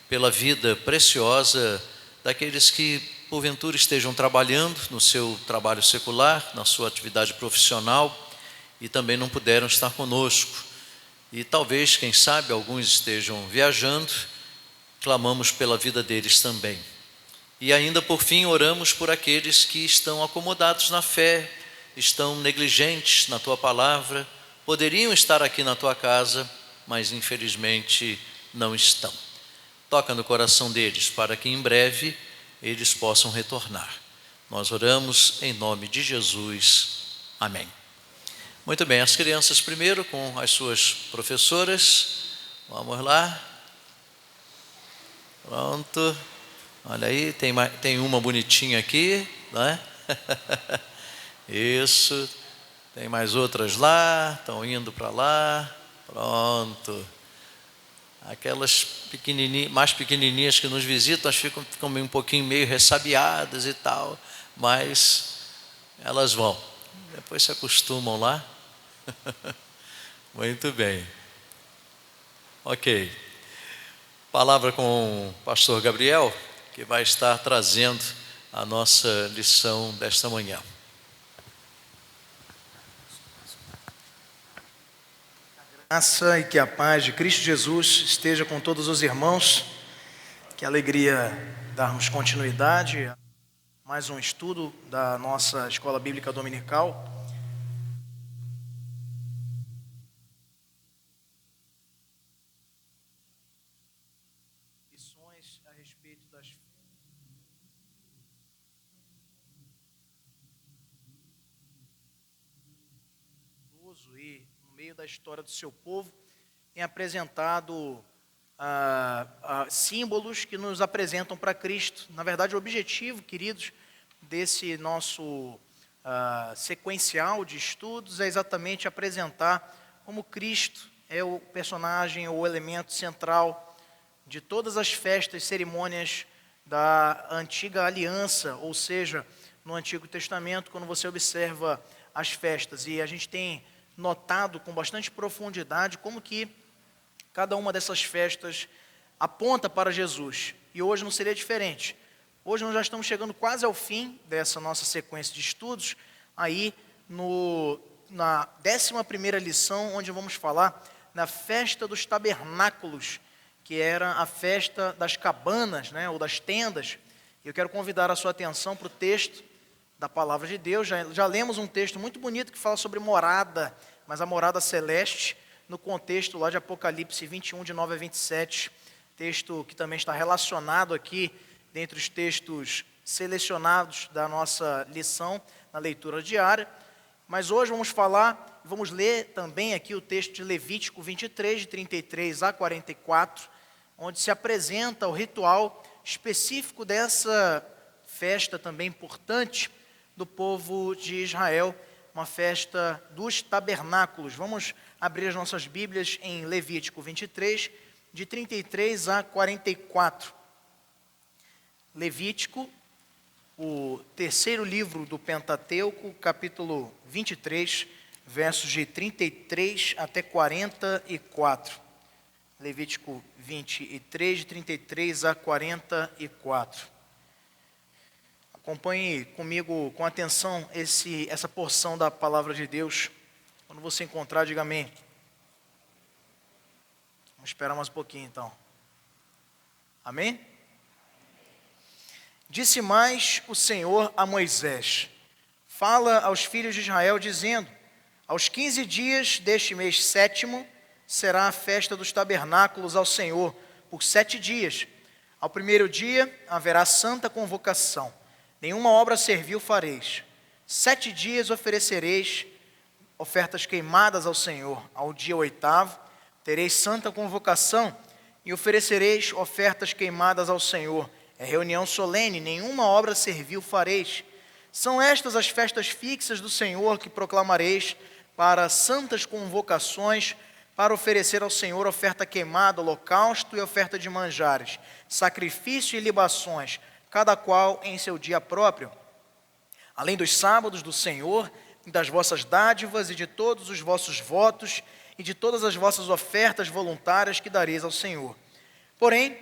pela vida preciosa daqueles que, porventura, estejam trabalhando no seu trabalho secular, na sua atividade profissional e também não puderam estar conosco. E talvez, quem sabe, alguns estejam viajando, clamamos pela vida deles também. E ainda, por fim, oramos por aqueles que estão acomodados na fé, estão negligentes na Tua palavra, poderiam estar aqui na Tua casa, mas infelizmente não estão. Toca no coração deles, para que em breve eles possam retornar. Nós oramos em nome de Jesus. Amém. Muito bem, as crianças primeiro com as suas professoras. Vamos lá. Pronto. Olha aí, tem uma bonitinha aqui, não é? Isso. Tem mais outras lá, estão indo para lá. Pronto. Aquelas mais pequenininhas que nos visitam, elas ficam um pouquinho meio ressabiadas e tal, mas elas vão. Depois se acostumam lá. Muito bem. Ok. Palavra com o pastor Gabriel, que vai estar trazendo a nossa lição desta manhã. A graça e que a paz de Cristo Jesus esteja com todos os irmãos. Que alegria darmos continuidade a mais um estudo da nossa Escola Bíblica Dominical. Lições a respeito das e no meio da história do seu povo tem apresentado símbolos que nos apresentam para Cristo. Na verdade, o objetivo, queridos, desse nosso sequencial de estudos é exatamente apresentar como Cristo é o personagem ou o elemento central de todas as festas, cerimônias da antiga aliança, ou seja, no Antigo Testamento, quando você observa as festas. E a gente tem notado com bastante profundidade como que cada uma dessas festas aponta para Jesus. E hoje não seria diferente. Hoje nós já estamos chegando quase ao fim dessa nossa sequência de estudos, aí na 11ª lição, onde vamos falar na festa dos tabernáculos, que era a festa das cabanas, né, ou das tendas. E eu quero convidar a sua atenção para o texto da palavra de Deus. Já lemos um texto muito bonito que fala sobre morada, mas a morada celeste, no contexto lá de Apocalipse 21, de 9 a 27, texto que também está relacionado aqui, dentre os textos selecionados da nossa lição, na leitura diária. Mas hoje vamos ler também aqui o texto de Levítico 23, de 33 a 44, onde se apresenta o ritual específico dessa festa também importante do povo de Israel, uma festa dos tabernáculos. Vamos abrir as nossas Bíblias em Levítico 23, de 33 a 44. Levítico, o terceiro livro do Pentateuco, capítulo 23, versos de 33 até 44. Levítico 23, de 33 a 44. Acompanhe comigo com atenção essa porção da palavra de Deus. Quando você encontrar, diga amém. Vamos esperar mais um pouquinho então. Amém? Disse mais o Senhor a Moisés: fala aos filhos de Israel, dizendo: aos 15 dias deste mês 7º será a festa dos tabernáculos ao Senhor, por 7 dias. Ao primeiro dia haverá santa convocação. Nenhuma obra servil fareis. 7 dias oferecereis ofertas queimadas ao Senhor. Ao dia 8º tereis santa convocação e oferecereis ofertas queimadas ao Senhor. É reunião solene, nenhuma obra servil fareis. São estas as festas fixas do Senhor que proclamareis para santas convocações, para oferecer ao Senhor oferta queimada, holocausto e oferta de manjares, sacrifício e libações, cada qual em seu dia próprio. Além dos sábados do Senhor, e das vossas dádivas e de todos os vossos votos e de todas as vossas ofertas voluntárias que dareis ao Senhor. Porém,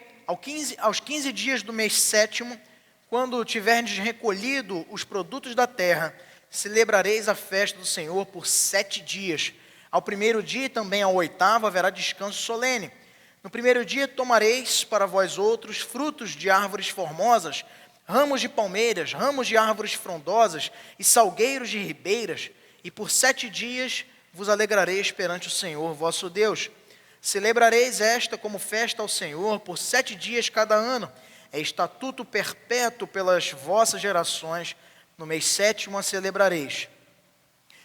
aos 15 dias do mês sétimo, quando tiverdes recolhido os produtos da terra, celebrareis a festa do Senhor por 7 dias. Ao primeiro dia e também ao oitavo haverá descanso solene. No primeiro dia tomareis para vós outros frutos de árvores formosas, ramos de palmeiras, ramos de árvores frondosas e salgueiros de ribeiras, e por 7 dias vos alegrareis perante o Senhor vosso Deus. Celebrareis esta como festa ao Senhor por 7 dias cada ano. É estatuto perpétuo pelas vossas gerações. No mês sétimo a celebrareis.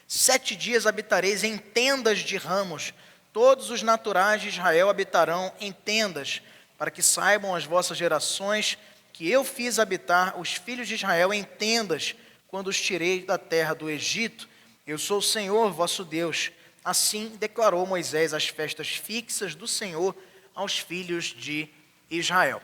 7 dias habitareis em tendas de ramos. Todos os naturais de Israel habitarão em tendas, para que saibam as vossas gerações que eu fiz habitar os filhos de Israel em tendas, quando os tirei da terra do Egito. Eu sou o Senhor vosso Deus. Assim declarou Moisés as festas fixas do Senhor aos filhos de Israel.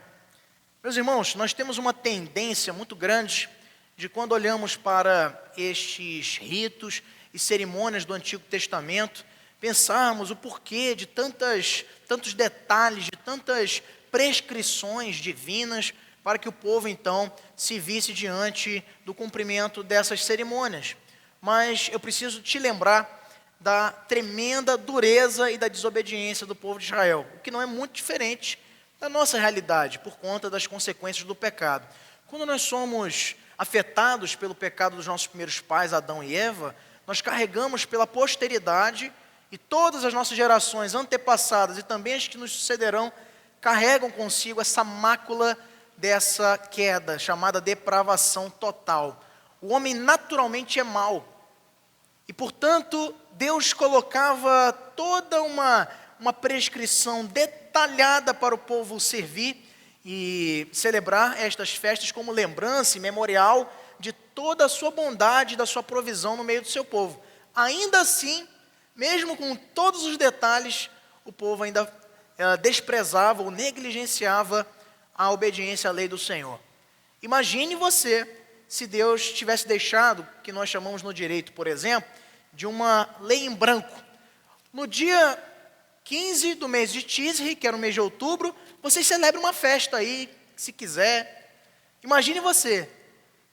Meus irmãos, nós temos uma tendência muito grande de quando olhamos para estes ritos e cerimônias do Antigo Testamento, pensarmos o porquê de tantos detalhes, de tantas prescrições divinas para que o povo então se visse diante do cumprimento dessas cerimônias. Mas eu preciso te lembrar da tremenda dureza e da desobediência do povo de Israel, o que não é muito diferente da nossa realidade, por conta das consequências do pecado. Quando nós somos afetados pelo pecado dos nossos primeiros pais, Adão e Eva, nós carregamos pela posteridade, e todas as nossas gerações antepassadas e também as que nos sucederão, carregam consigo essa mácula dessa queda, chamada depravação total. O homem naturalmente é mau, e portanto Deus colocava toda uma prescrição detalhada para o povo servir e celebrar estas festas como lembrança e memorial de toda a sua bondade e da sua provisão no meio do seu povo. Ainda assim, mesmo com todos os detalhes, o povo ainda desprezava ou negligenciava a obediência à lei do Senhor. Imagine você se Deus tivesse deixado, que nós chamamos no direito, por exemplo, de uma lei em branco. No dia 15 do mês de Tisri, que era o mês de outubro, vocês celebram uma festa aí, se quiser. Imagine você,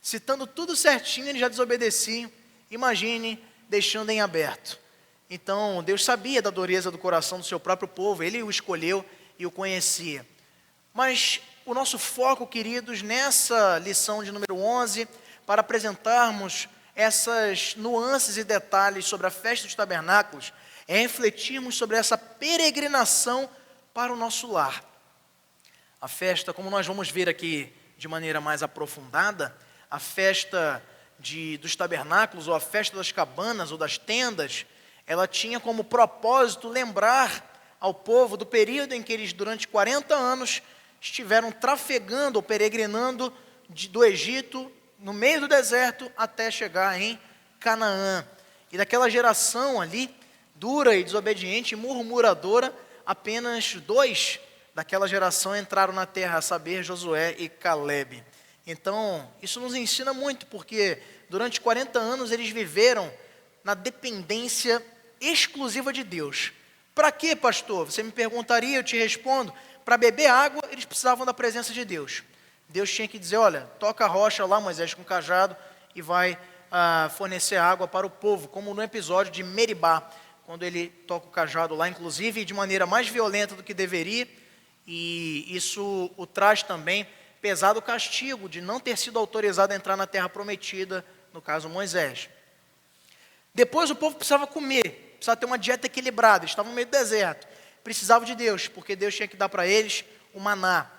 citando tudo certinho, eles já desobedeciam. Imagine deixando em aberto. Então, Deus sabia da dureza do coração do seu próprio povo, Ele o escolheu e o conhecia. Mas o nosso foco, queridos, nessa lição de número 11, para apresentarmos essas nuances e detalhes sobre a festa dos tabernáculos, é refletirmos sobre essa peregrinação para o nosso lar. A festa, como nós vamos ver aqui de maneira mais aprofundada, a festa dos tabernáculos, ou a festa das cabanas, ou das tendas, ela tinha como propósito lembrar ao povo do período em que eles, durante 40 anos, estiveram trafegando ou peregrinando do Egito, no meio do deserto, até chegar em Canaã. E daquela geração ali, dura e desobediente e murmuradora, apenas 2 daquela geração entraram na terra, a saber, Josué e Calebe. Então, isso nos ensina muito, porque durante 40 anos eles viveram na dependência exclusiva de Deus. Para quê, pastor? Você me perguntaria, eu te respondo. Para beber água, eles precisavam da presença de Deus. Deus tinha que dizer, olha, toca a rocha lá, Moisés, com cajado, e vai fornecer água para o povo, como no episódio de Meribá, quando ele toca o cajado lá, inclusive de maneira mais violenta do que deveria, e isso o traz também pesado castigo de não ter sido autorizado a entrar na terra prometida, no caso Moisés. Depois o povo precisava comer, precisava ter uma dieta equilibrada, eles estavam no meio do deserto, precisavam de Deus, porque Deus tinha que dar para eles o maná.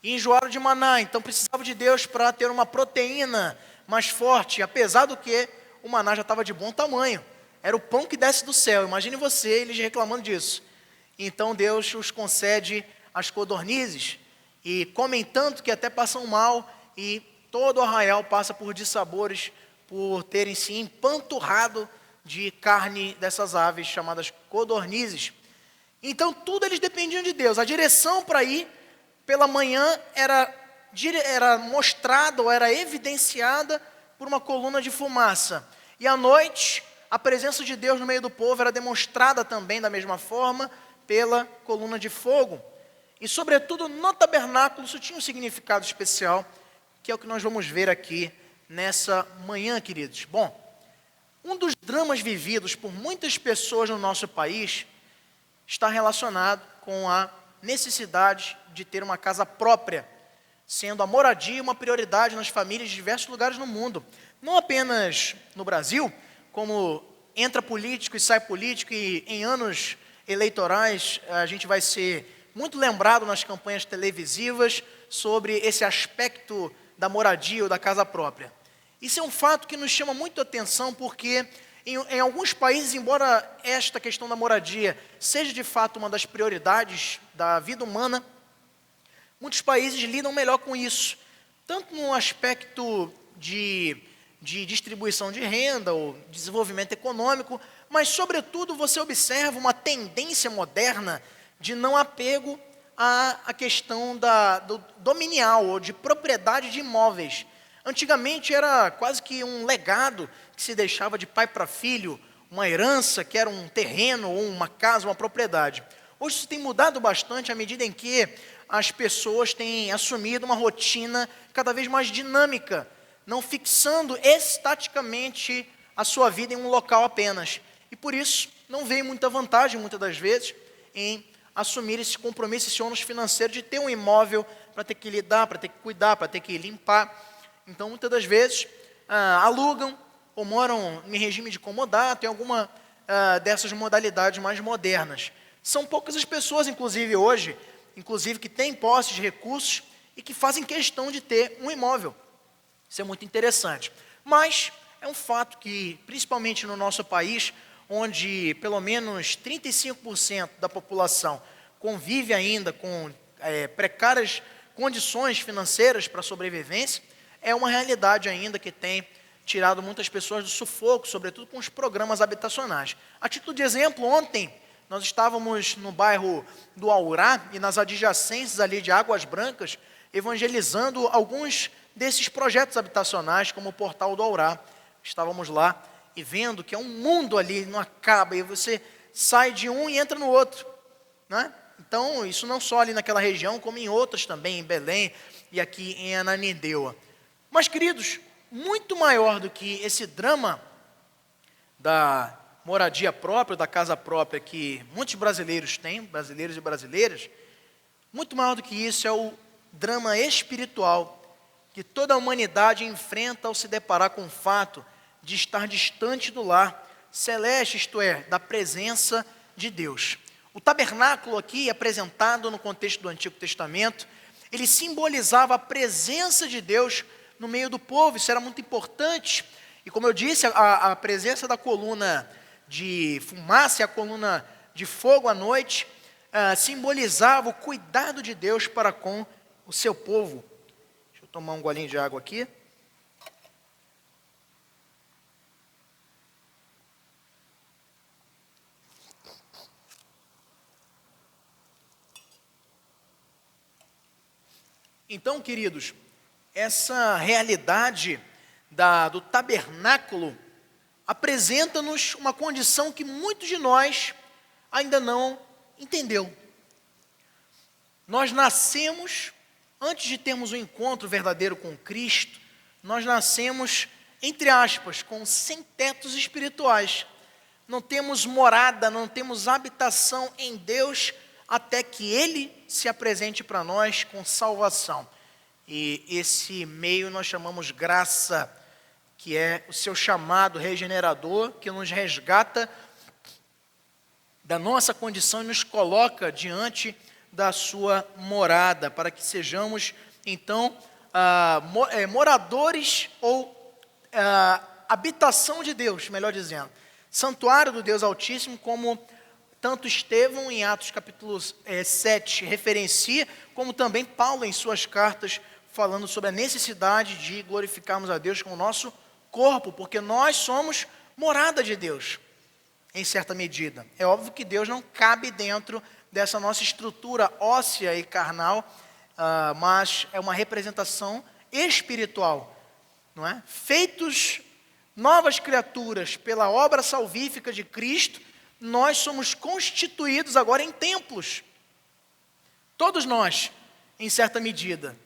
E enjoaram de maná, então precisavam de Deus para ter uma proteína mais forte, apesar do que o maná já estava de bom tamanho. Era o pão que desce do céu, imagine você, eles reclamando disso. Então Deus os concede as codornizes, e comem tanto que até passam mal, e todo o arraial passa por dissabores, por terem se empanturrado de carne dessas aves chamadas codornizes. Então tudo eles dependiam de Deus. A direção para ir pela manhã era mostrada ou era evidenciada por uma coluna de fumaça. E à noite, a presença de Deus no meio do povo era demonstrada também da mesma forma pela coluna de fogo. E, sobretudo, no tabernáculo, isso tinha um significado especial, que é o que nós vamos ver aqui nessa manhã, queridos. Bom, um dos dramas vividos por muitas pessoas no nosso país está relacionado com a necessidade de ter uma casa própria, sendo a moradia uma prioridade nas famílias de diversos lugares no mundo. Não apenas no Brasil, como entra político e sai político, e em anos eleitorais a gente vai ser muito lembrado nas campanhas televisivas sobre esse aspecto da moradia ou da casa própria. Isso é um fato que nos chama muito a atenção, porque em alguns países, embora esta questão da moradia seja de fato uma das prioridades da vida humana, muitos países lidam melhor com isso, tanto no aspecto de distribuição de renda ou desenvolvimento econômico, mas sobretudo você observa uma tendência moderna de não apego à questão do dominial ou de propriedade de imóveis. Antigamente era quase que um legado que se deixava de pai para filho, uma herança que era um terreno ou uma casa, uma propriedade. Hoje isso tem mudado bastante à medida em que as pessoas têm assumido uma rotina cada vez mais dinâmica, não fixando estaticamente a sua vida em um local apenas. E por isso não vem muita vantagem, muitas das vezes, em assumir esse compromisso, esse ônus financeiro de ter um imóvel para ter que lidar, para ter que cuidar, para ter que limpar. Então, muitas das vezes, alugam ou moram em regime de comodato, em alguma dessas modalidades mais modernas. São poucas as pessoas, inclusive hoje, que têm posse de recursos e que fazem questão de ter um imóvel. Isso é muito interessante. Mas é um fato que, principalmente no nosso país, onde pelo menos 35% da população convive ainda com precárias condições financeiras para a sobrevivência, é uma realidade ainda que tem tirado muitas pessoas do sufoco, sobretudo com os programas habitacionais. A título de exemplo, ontem nós estávamos no bairro do Aurá e nas adjacências ali de Águas Brancas, evangelizando alguns desses projetos habitacionais, como o Portal do Aurá. Estávamos lá e vendo que é um mundo ali, não acaba, e você sai de um e entra no outro, né? Então, isso não só ali naquela região, como em outras também, em Belém e aqui em Ananindeua. Mas, queridos, muito maior do que esse drama da moradia própria, da casa própria, que muitos brasileiros têm, brasileiros e brasileiras, muito maior do que isso é o drama espiritual que toda a humanidade enfrenta ao se deparar com o fato de estar distante do lar celeste, isto é, da presença de Deus. O tabernáculo aqui, apresentado no contexto do Antigo Testamento, ele simbolizava a presença de Deus no meio do povo. Isso era muito importante. E como eu disse, a presença da coluna de fumaça e a coluna de fogo à noite simbolizava o cuidado de Deus para com o seu povo. Deixa eu tomar um golinho de água aqui. Então, queridos, essa realidade do tabernáculo apresenta-nos uma condição que muitos de nós ainda não entendeu. Nós nascemos, antes de termos um encontro verdadeiro com Cristo, nós nascemos, entre aspas, com sem tetos espirituais. Não temos morada, não temos habitação em Deus, até que Ele se apresente para nós com salvação. E esse meio nós chamamos graça, que é o seu chamado regenerador, que nos resgata da nossa condição e nos coloca diante da sua morada, para que sejamos, então, moradores ou habitação de Deus, melhor dizendo, santuário do Deus Altíssimo, como tanto Estevão, em Atos capítulo 7, referencia, como também Paulo, em suas cartas, falando sobre a necessidade de glorificarmos a Deus com o nosso corpo, porque nós somos morada de Deus, em certa medida. É óbvio que Deus não cabe dentro dessa nossa estrutura óssea e carnal, mas é uma representação espiritual, não é? Feitos novas criaturas pela obra salvífica de Cristo, nós somos constituídos agora em templos. Todos nós, em certa medida.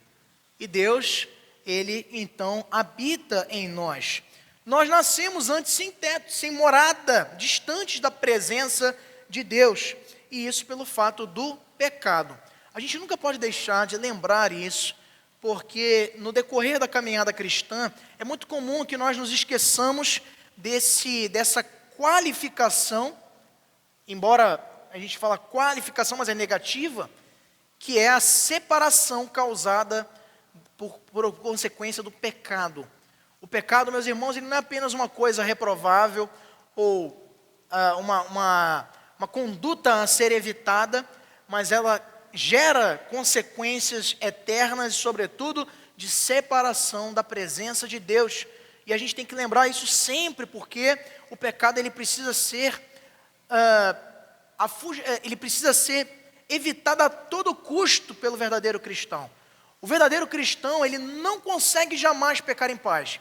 E Deus, Ele então habita em nós. Nós nascemos antes sem teto, sem morada, distantes da presença de Deus. E isso pelo fato do pecado. A gente nunca pode deixar de lembrar isso, porque no decorrer da caminhada cristã, é muito comum que nós nos esqueçamos dessa qualificação, embora a gente fala qualificação, mas é negativa, que é a separação causada por consequência do pecado. O pecado, meus irmãos, ele não é apenas uma coisa reprovável ou uma conduta a ser evitada, mas ela gera consequências eternas, sobretudo de separação da presença de Deus. E a gente tem que lembrar isso sempre, porque o pecado ele precisa ser evitado a todo custo pelo verdadeiro cristão. O verdadeiro cristão, ele não consegue jamais pecar em paz.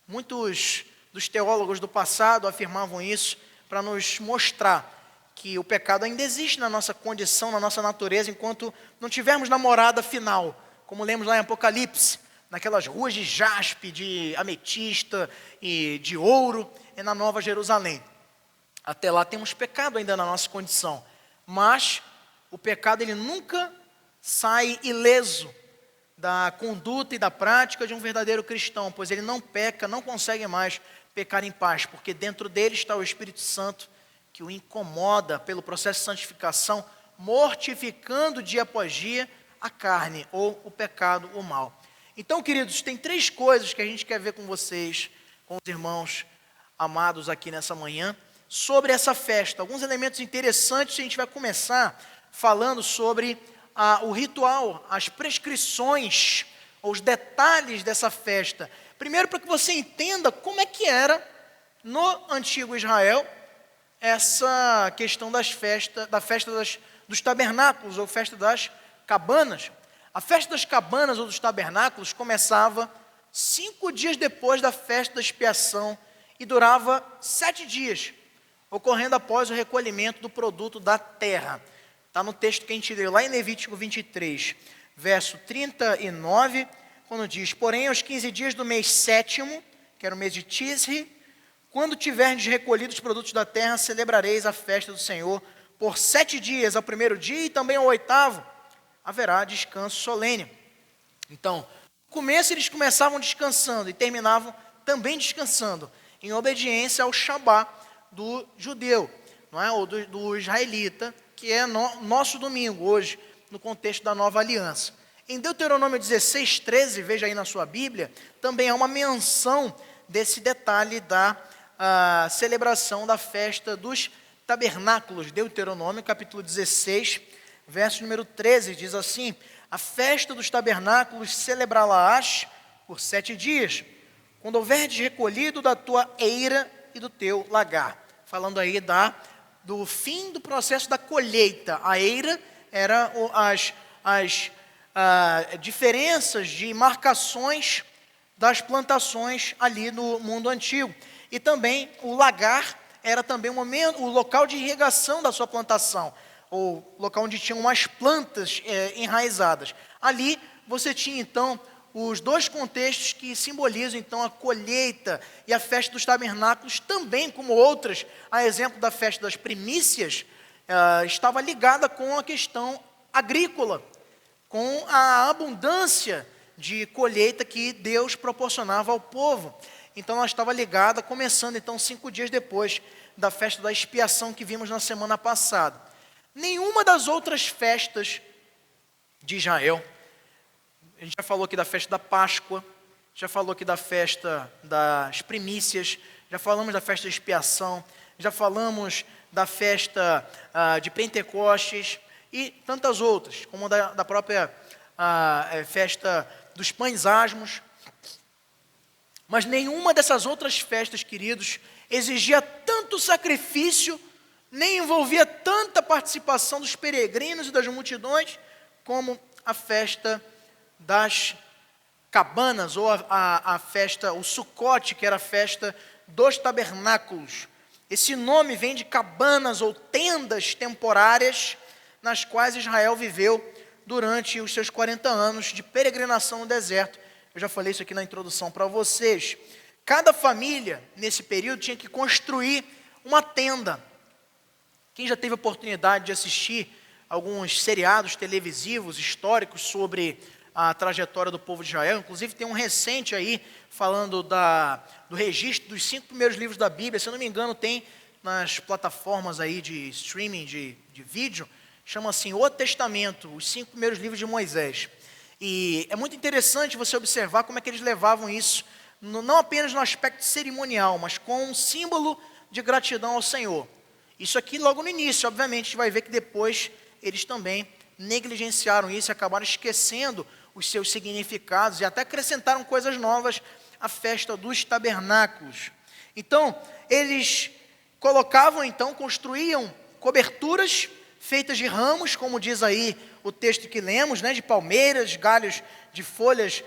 Muitos dos teólogos do passado afirmavam isso para nos mostrar que o pecado ainda existe na nossa condição, na nossa natureza, enquanto não tivermos na morada final, como lemos lá em Apocalipse, naquelas ruas de jaspe, de ametista e de ouro, e na Nova Jerusalém. Até lá temos pecado ainda na nossa condição, mas o pecado ele nunca sai ileso da conduta e da prática de um verdadeiro cristão, pois ele não peca, não consegue mais pecar em paz, porque dentro dele está o Espírito Santo, que o incomoda pelo processo de santificação, mortificando dia após dia a carne, ou o pecado, o mal. Então, queridos, tem 3 coisas que a gente quer ver com vocês, com os irmãos amados aqui nessa manhã, sobre essa festa. Alguns elementos interessantes, a gente vai começar falando sobre o ritual, as prescrições, os detalhes dessa festa. Primeiro, para que você entenda como é que era no antigo Israel essa questão da festa dos tabernáculos, ou festa das cabanas. A festa das cabanas ou dos tabernáculos começava 5 dias depois da festa da expiação e durava 7 dias, ocorrendo após o recolhimento do produto da terra. Está no texto que a gente leu lá em Levítico 23, verso 39, quando diz: porém, aos 15 dias do mês 7º, que era o mês de Tisri, quando tiverdes recolhido os produtos da terra, celebrareis a festa do Senhor por 7 dias, ao primeiro dia e também ao 8º, haverá descanso solene. Então, no começo eles começavam descansando e terminavam também descansando, em obediência ao Shabá do judeu, não é? Ou do israelita, que é nosso domingo hoje, no contexto da nova aliança. Em Deuteronômio 16, 13, veja aí na sua Bíblia, também há uma menção desse detalhe da celebração da festa dos tabernáculos. Deuteronômio, capítulo 16, verso número 13, diz assim: a festa dos tabernáculos celebrá-la-ás por 7 dias, quando houverdes recolhido da tua eira e do teu lagar. Falando aí do fim do processo da colheita. A eira era as diferenças de marcações das plantações ali no mundo antigo. E também o lagar era também o local de irrigação da sua plantação, ou local onde tinham umas plantas enraizadas. Ali você tinha então os 2 contextos que simbolizam então a colheita, e a festa dos tabernáculos também, como outras, a exemplo da festa das primícias, estava ligada com a questão agrícola, com a abundância de colheita que Deus proporcionava ao povo. Então ela estava ligada, começando então 5 dias depois da festa da expiação que vimos na semana passada. Nenhuma das outras festas de Israel, a gente já falou aqui da festa da Páscoa, já falou aqui da festa das primícias, já falamos da festa da expiação, já falamos da festa de Pentecostes e tantas outras, como da própria festa dos pães asmos. Mas nenhuma dessas outras festas, queridos, exigia tanto sacrifício, nem envolvia tanta participação dos peregrinos e das multidões, como a festa das cabanas, ou a festa, o Sucote, que era a festa dos tabernáculos. Esse nome vem de cabanas ou tendas temporárias, nas quais Israel viveu durante os seus 40 anos de peregrinação no deserto. Eu já falei isso aqui na introdução para vocês. Cada família, nesse período, tinha que construir uma tenda. Quem já teve a oportunidade de assistir alguns seriados televisivos históricos sobre a trajetória do povo de Israel, inclusive tem um recente aí, falando do registro dos 5 primeiros livros da Bíblia, se eu não me engano tem nas plataformas aí de streaming de vídeo, chama assim O Testamento, os 5 primeiros livros de Moisés. E é muito interessante você observar como é que eles levavam isso, não apenas no aspecto cerimonial, mas com um símbolo de gratidão ao Senhor. Isso aqui logo no início, obviamente, a gente vai ver que depois eles também negligenciaram isso e acabaram esquecendo os seus significados e até acrescentaram coisas novas à festa dos tabernáculos. Então, eles construíam coberturas feitas de ramos, como diz aí o texto que lemos, né, de palmeiras, galhos de folhas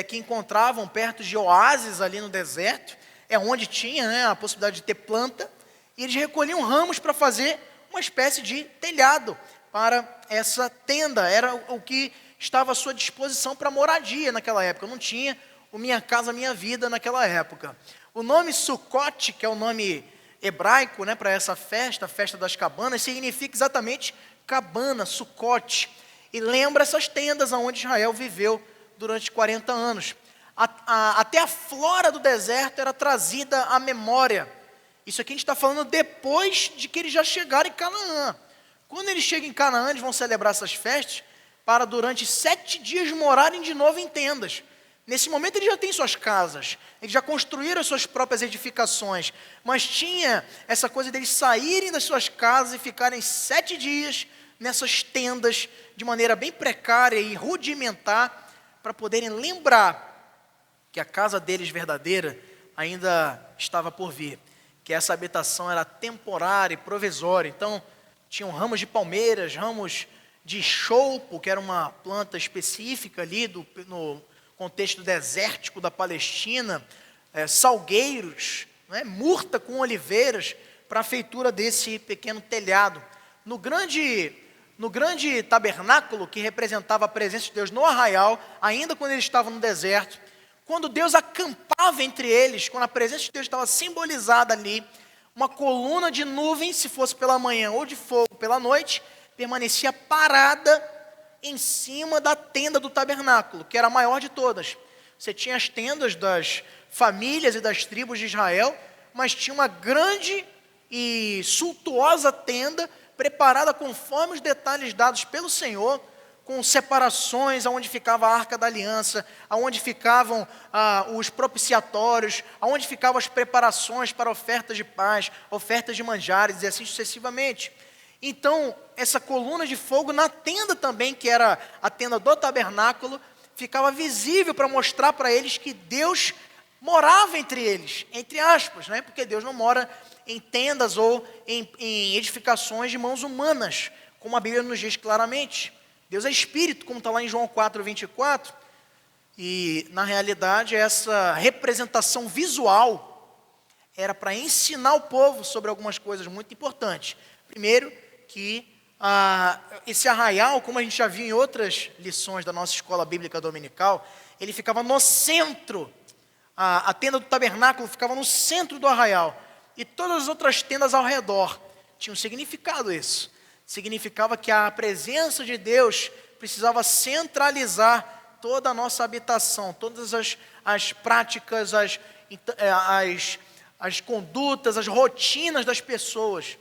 que encontravam perto de oásis ali no deserto, é onde tinha, né, a possibilidade de ter planta, e eles recolhiam ramos para fazer uma espécie de telhado para essa tenda, era o que estava à sua disposição para moradia naquela época, não tinha o Minha Casa Minha Vida naquela época. O nome Sucote, que é o nome hebraico, né, para essa festa, a festa das cabanas, significa exatamente cabana, Sucote, e lembra essas tendas onde Israel viveu durante 40 anos. Até a flora do deserto era trazida à memória. Isso aqui a gente está falando depois de que eles já chegaram em Canaã. Quando eles chegam em Canaã, eles vão celebrar essas festas para durante 7 dias morarem de novo em tendas. Nesse momento eles já têm suas casas, eles já construíram as suas próprias edificações, mas tinha essa coisa deles saírem das suas casas e ficarem 7 dias nessas tendas de maneira bem precária e rudimentar, para poderem lembrar que a casa deles verdadeira ainda estava por vir, que essa habitação era temporária e provisória. Então, tinham ramos de palmeiras, ramos de choupo, que era uma planta específica ali no contexto desértico da Palestina, salgueiros, né, murta com oliveiras, para a feitura desse pequeno telhado. No grande tabernáculo, que representava a presença de Deus no arraial, ainda quando eles estavam no deserto, quando Deus acampava entre eles, quando a presença de Deus estava simbolizada ali, uma coluna de nuvem, se fosse pela manhã ou de fogo pela noite, permanecia parada em cima da tenda do tabernáculo, que era a maior de todas. Você tinha as tendas das famílias e das tribos de Israel, mas tinha uma grande e suntuosa tenda, preparada conforme os detalhes dados pelo Senhor, com separações, aonde ficava a Arca da Aliança, aonde ficavam os propiciatórios, aonde ficavam as preparações para ofertas de paz, ofertas de manjares, e assim sucessivamente. Então, essa coluna de fogo na tenda também, que era a tenda do tabernáculo, ficava visível para mostrar para eles que Deus morava entre eles, entre aspas, né? Porque Deus não mora em tendas ou em edificações de mãos humanas, como a Bíblia nos diz claramente. Deus é Espírito, como está lá em João 4:24, e na realidade essa representação visual era para ensinar o povo sobre algumas coisas muito importantes. Primeiro, que esse arraial, como a gente já viu em outras lições da nossa escola bíblica dominical, ele ficava no centro, a tenda do tabernáculo ficava no centro do arraial, e todas as outras tendas ao redor tinham significado isso. Significava que a presença de Deus precisava centralizar toda a nossa habitação, todas as práticas, as condutas, as rotinas das pessoas,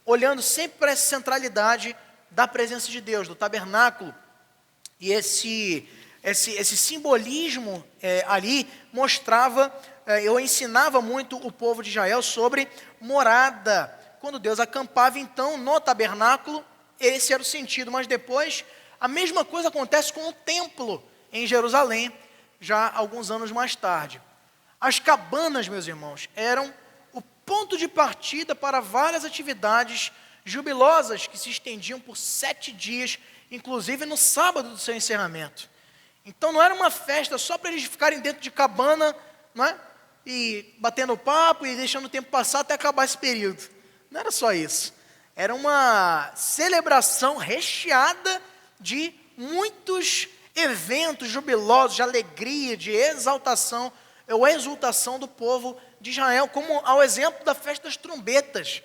olhando sempre para essa centralidade da presença de Deus, do tabernáculo. E esse simbolismo ali mostrava, eu ensinava muito o povo de Israel sobre morada. Quando Deus acampava, então, no tabernáculo, esse era o sentido. Mas depois, a mesma coisa acontece com o templo em Jerusalém, já alguns anos mais tarde. As cabanas, meus irmãos, eram o ponto de partida para várias atividades jubilosas que se estendiam por 7 dias, inclusive no sábado do seu encerramento. Então, não era uma festa só para eles ficarem dentro de cabana, não é? E batendo papo e deixando o tempo passar até acabar esse período. Não era só isso. Era uma celebração recheada de muitos eventos jubilosos, de alegria, de exaltação ou exultação do povo de Israel, como ao exemplo da festa das trombetas.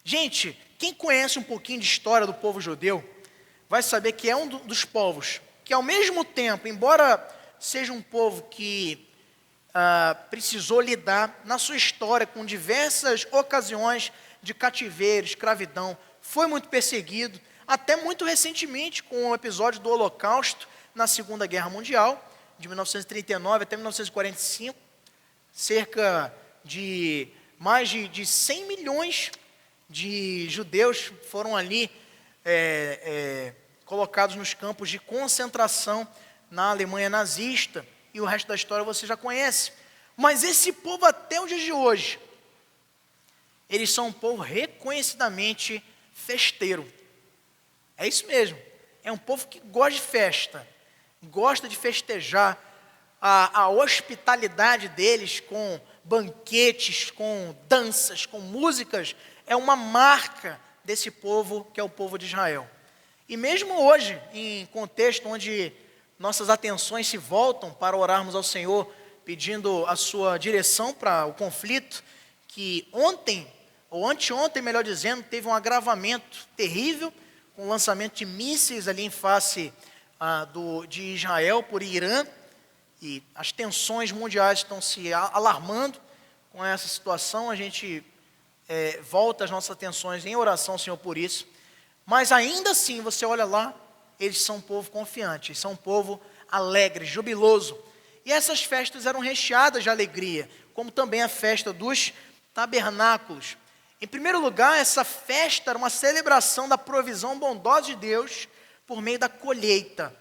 Gente, quem conhece um pouquinho de história do povo judeu, vai saber que é um dos povos que, ao mesmo tempo, embora seja um povo que precisou lidar na sua história com diversas ocasiões de cativeiro, escravidão, foi muito perseguido, até muito recentemente com o episódio do Holocausto na Segunda Guerra Mundial, de 1939 até 1945, cerca de mais de 100 milhões de judeus foram ali colocados nos campos de concentração na Alemanha nazista, e o resto da história você já conhece. Mas esse povo até os dias de hoje, eles são um povo reconhecidamente festeiro. É isso mesmo, é um povo que gosta de festa, gosta de festejar. A hospitalidade deles com banquetes, com danças, com músicas, é uma marca desse povo que é o povo de Israel. E mesmo hoje, em contexto onde nossas atenções se voltam para orarmos ao Senhor, pedindo a sua direção para o conflito, que ontem, ou anteontem, melhor dizendo, teve um agravamento terrível, com o lançamento de mísseis ali em face de Israel por Irã, e as tensões mundiais estão se alarmando com essa situação. A gente volta as nossas atenções em oração, Senhor, por isso. Mas ainda assim, você olha lá, eles são um povo confiante, eles são um povo alegre, jubiloso. E essas festas eram recheadas de alegria, como também a festa dos tabernáculos. Em primeiro lugar, essa festa era uma celebração da provisão bondosa de Deus por meio da colheita.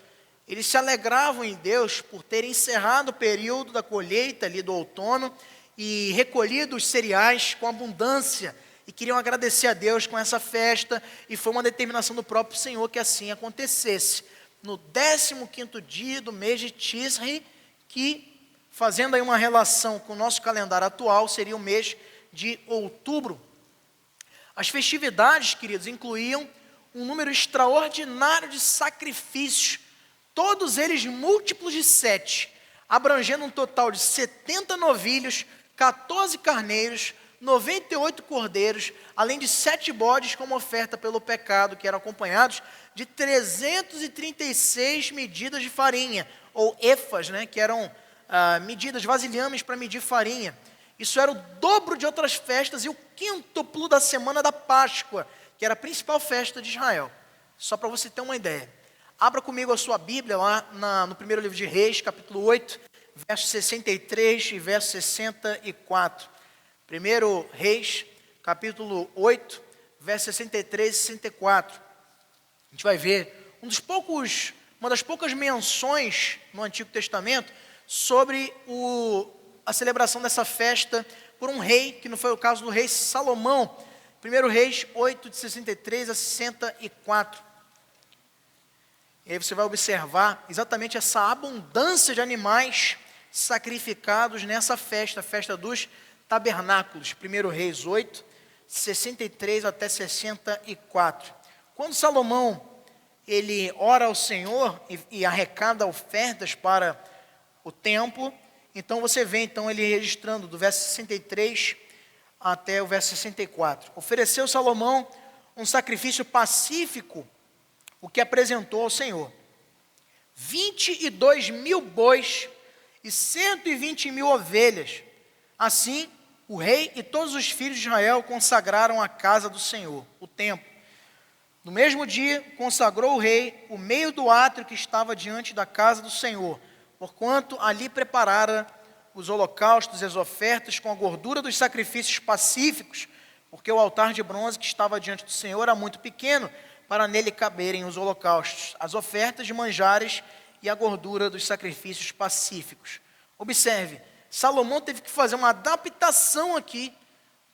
Eles se alegravam em Deus por ter encerrado o período da colheita ali do outono e recolhido os cereais com abundância, e queriam agradecer a Deus com essa festa, e foi uma determinação do próprio Senhor que assim acontecesse. No 15º dia do mês de Tisri, que, fazendo aí uma relação com o nosso calendário atual, seria o mês de outubro. As festividades, queridos, incluíam um número extraordinário de sacrifícios, todos eles múltiplos de 7, abrangendo um total de 70 novilhos, 14 carneiros, 98 cordeiros, além de 7 bodes como oferta pelo pecado, que eram acompanhados de 336 medidas de farinha, ou efas, que eram medidas, vasilhames para medir farinha. Isso era o dobro de outras festas e o quíntuplo da semana da Páscoa, que era a principal festa de Israel. Só para você ter uma ideia. Abra comigo a sua Bíblia lá no primeiro livro de Reis, capítulo 8, versos 63 e verso 64. Primeiro Reis, capítulo 8, versos 63 e 64. A gente vai ver uma das poucas menções no Antigo Testamento sobre a celebração dessa festa por um rei, que não foi o caso do rei Salomão. Primeiro Reis 8, de 63 a 64. E aí você vai observar exatamente essa abundância de animais sacrificados nessa festa, a festa dos tabernáculos. 1 Reis 8, 63 até 64. Quando Salomão ele ora ao Senhor e arrecada ofertas para o templo, então você vê ele registrando do verso 63 até o verso 64. Ofereceu Salomão um sacrifício pacífico, o que apresentou ao Senhor: 22.000 bois e 120.000 ovelhas. Assim, o rei e todos os filhos de Israel consagraram a casa do Senhor, o templo. No mesmo dia, consagrou o rei o meio do átrio que estava diante da casa do Senhor, porquanto ali preparara os holocaustos e as ofertas com a gordura dos sacrifícios pacíficos, porque o altar de bronze que estava diante do Senhor era muito pequeno para nele caberem os holocaustos, as ofertas de manjares e a gordura dos sacrifícios pacíficos. Observe, Salomão teve que fazer uma adaptação aqui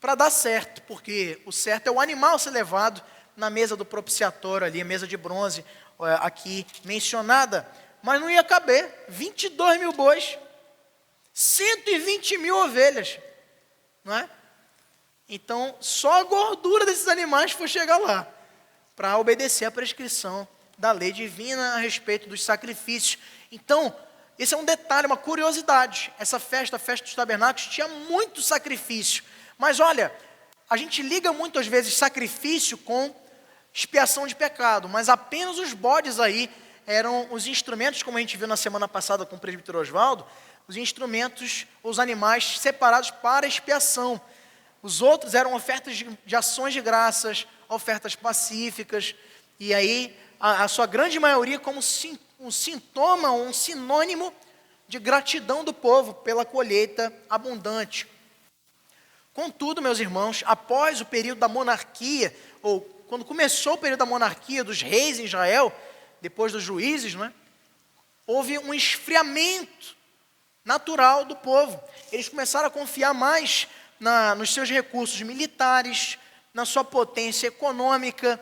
para dar certo, porque o certo é o animal ser levado na mesa do propiciatório ali, a mesa de bronze aqui mencionada, mas não ia caber 22.000 bois, 120.000 ovelhas, não é? Então, só a gordura desses animais foi chegar lá, para obedecer a prescrição da lei divina a respeito dos sacrifícios. Então, esse é um detalhe, uma curiosidade. Essa festa, a festa dos tabernáculos, tinha muito sacrifício. Mas olha, a gente liga muito às vezes sacrifício com expiação de pecado, mas apenas os bodes aí eram os instrumentos, como a gente viu na semana passada com o presbítero Oswaldo, os instrumentos, os animais separados para expiação. Os outros eram ofertas de ações de graças, ofertas pacíficas, e aí a sua grande maioria como um sintoma, um sinônimo de gratidão do povo pela colheita abundante. Contudo, meus irmãos, após o período da monarquia, ou quando começou o período da monarquia dos reis em Israel, depois dos juízes, não é? Houve um esfriamento natural do povo. Eles começaram a confiar mais nos seus recursos militares, na sua potência econômica,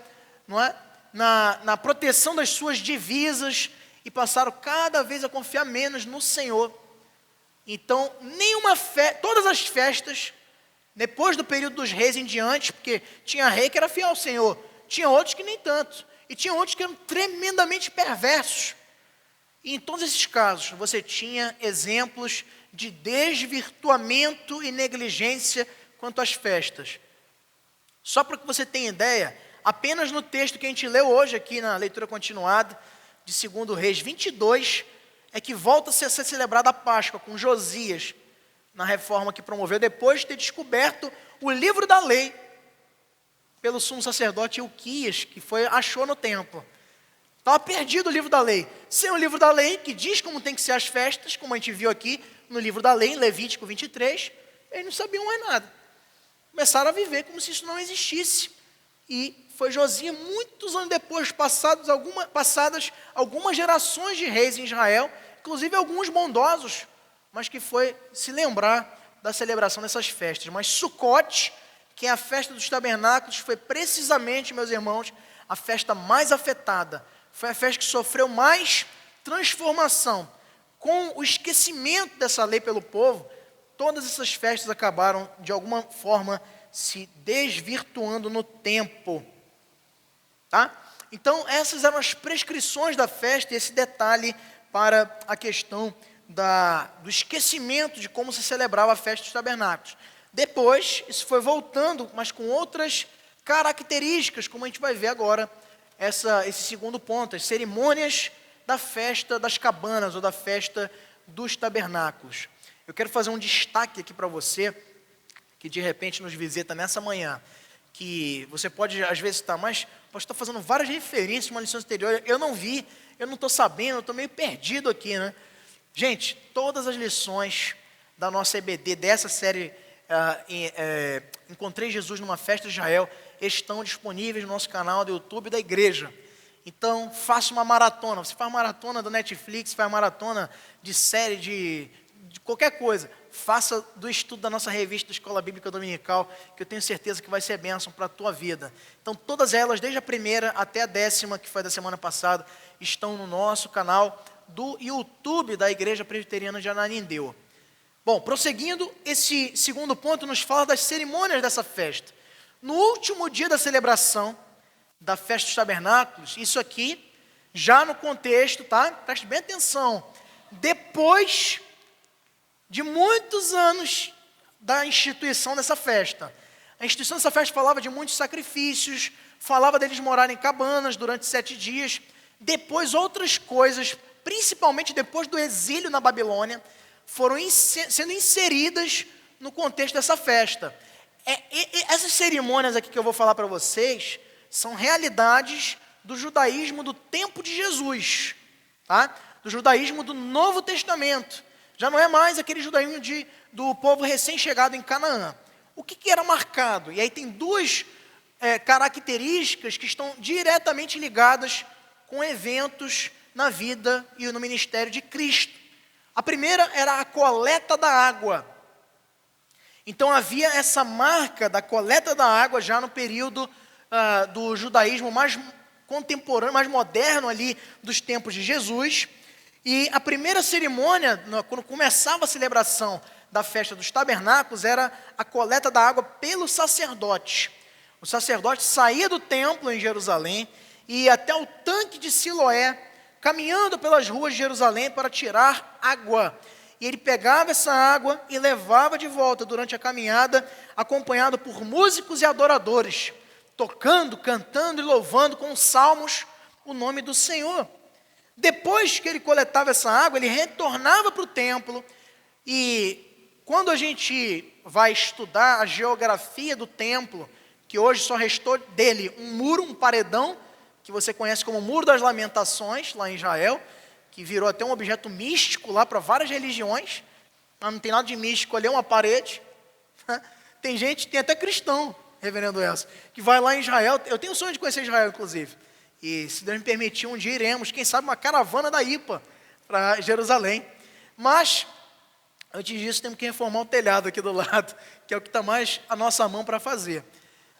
não é? Na proteção das suas divisas, e passaram cada vez a confiar menos no Senhor. Então, todas as festas, depois do período dos reis em diante, porque tinha rei que era fiel ao Senhor, tinha outros que nem tanto, e tinha outros que eram tremendamente perversos. E em todos esses casos, você tinha exemplos de desvirtuamento e negligência quanto às festas. Só para que você tenha ideia, apenas no texto que a gente leu hoje aqui na leitura continuada, de 2 Reis 22, é que volta a ser celebrada a Páscoa com Josias, na reforma que promoveu, depois de ter descoberto o livro da lei, pelo sumo sacerdote Ilquias, que achou no templo. Estava perdido o livro da lei. Sem o livro da lei, que diz como tem que ser as festas, como a gente viu aqui no livro da lei, em Levítico 23, eles não sabiam mais nada. Começaram a viver como se isso não existisse. E foi Josias, muitos anos depois, passadas algumas gerações de reis em Israel, inclusive alguns bondosos, mas que foi se lembrar da celebração dessas festas. Mas Sucote, que é a festa dos tabernáculos, foi precisamente, meus irmãos, a festa mais afetada. Foi a festa que sofreu mais transformação. Com o esquecimento dessa lei pelo povo, todas essas festas acabaram, de alguma forma, se desvirtuando no tempo. Tá? Então, essas eram as prescrições da festa, e esse detalhe para a questão do esquecimento de como se celebrava a festa dos tabernáculos. Depois, isso foi voltando, mas com outras características, como a gente vai ver agora, esse segundo ponto, as cerimônias da festa das cabanas, ou da festa dos tabernáculos. Eu quero fazer um destaque aqui para você, que de repente nos visita nessa manhã, que você pode às vezes estar, mas pode estar fazendo várias referências uma lição anterior, eu não vi, eu não estou sabendo, eu estou meio perdido aqui, né? Gente, todas as lições da nossa EBD, dessa série Encontrei Jesus numa Festa de Israel, estão disponíveis no nosso canal do YouTube da igreja. Então, faça uma maratona. Você faz maratona do Netflix, faz maratona de série, de qualquer coisa. Faça do estudo da nossa revista da Escola Bíblica Dominical, que eu tenho certeza que vai ser bênção para a tua vida. Então, todas elas, desde a primeira até a 10ª, que foi da semana passada, estão no nosso canal do YouTube da Igreja Presbiteriana de Ananindeua. Bom, prosseguindo, esse segundo ponto nos fala das cerimônias dessa festa. No último dia da celebração da festa dos tabernáculos, isso aqui, já no contexto, tá? Preste bem atenção. Depois de muitos anos da instituição dessa festa. A instituição dessa festa falava de muitos sacrifícios, falava deles morarem em cabanas durante 7 dias. Depois, outras coisas, principalmente depois do exílio na Babilônia, foram sendo inseridas no contexto dessa festa. Essas cerimônias aqui que eu vou falar para vocês são realidades do judaísmo do tempo de Jesus, tá? Do judaísmo do Novo Testamento. Já não é mais aquele judaísmo do povo recém-chegado em Canaã. O que era marcado? E aí tem duas características que estão diretamente ligadas com eventos na vida e no ministério de Cristo. A primeira era a coleta da água. Então havia essa marca da coleta da água já no período do judaísmo mais contemporâneo, mais moderno ali dos tempos de Jesus. E a primeira cerimônia, quando começava a celebração da festa dos tabernáculos, era a coleta da água pelo sacerdote. O sacerdote saía do templo em Jerusalém e ia até o tanque de Siloé, caminhando pelas ruas de Jerusalém para tirar água. E ele pegava essa água e levava de volta durante a caminhada, acompanhado por músicos e adoradores, tocando, cantando e louvando com salmos o nome do Senhor. Depois que ele coletava essa água, ele retornava para o templo. E quando a gente vai estudar a geografia do templo, que hoje só restou dele um muro, um paredão, que você conhece como Muro das Lamentações, lá em Israel, que virou até um objeto místico lá para várias religiões, mas não tem nada de místico ali, é uma parede. Tem gente, tem até cristão, reverendo Elcio, que vai lá em Israel. Eu tenho o sonho de conhecer Israel, inclusive. E se Deus me permitir, um dia iremos, quem sabe uma caravana da IPA para Jerusalém. Mas, antes disso, temos que reformar o telhado aqui do lado, que é o que está mais à nossa mão para fazer.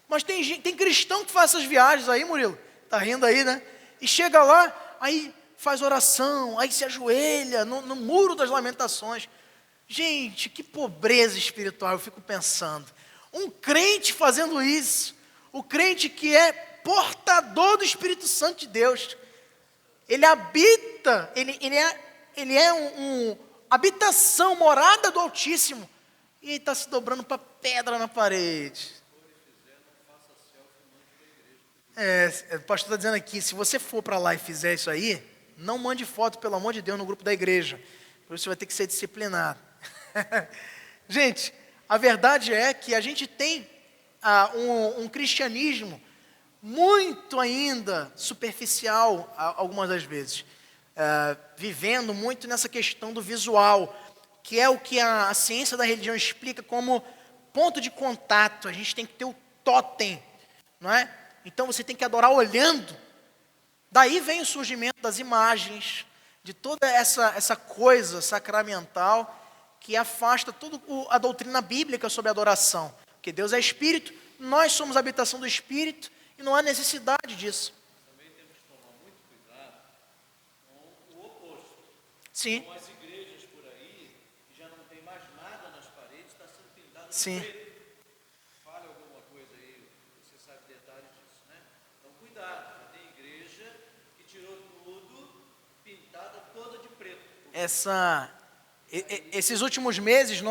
Mas tem cristão que faz essas viagens aí, Murilo, tá rindo aí, né? E chega lá, aí faz oração, aí se ajoelha no Muro das Lamentações. Gente, que pobreza espiritual, eu fico pensando. Um crente fazendo isso, o crente que é portador do Espírito Santo de Deus, ele habita, ele é uma habitação, morada do Altíssimo, e ele está se dobrando para pedra na parede. O pastor está dizendo aqui, se você for para lá e fizer isso aí, não mande foto, pelo amor de Deus, no grupo da igreja, por isso você vai ter que ser disciplinado. Gente, a verdade é que a gente tem um cristianismo muito ainda superficial, algumas das vezes, vivendo muito nessa questão do visual, que é o que a ciência da religião explica como ponto de contato. A gente tem que ter o totem, não é? Então você tem que adorar olhando. Daí vem o surgimento das imagens, de toda essa coisa sacramental que afasta toda a doutrina bíblica sobre adoração. Porque Deus é Espírito, nós somos a habitação do Espírito e não há necessidade disso. Também temos que tomar muito cuidado com o oposto. Sim. Com as igrejas por aí, que já não tem mais nada nas paredes, está sendo pintado de Sim. preto. Fale alguma coisa aí, você sabe detalhes disso, né? Então cuidado, tem igreja que tirou tudo, pintada toda de preto. Esses últimos meses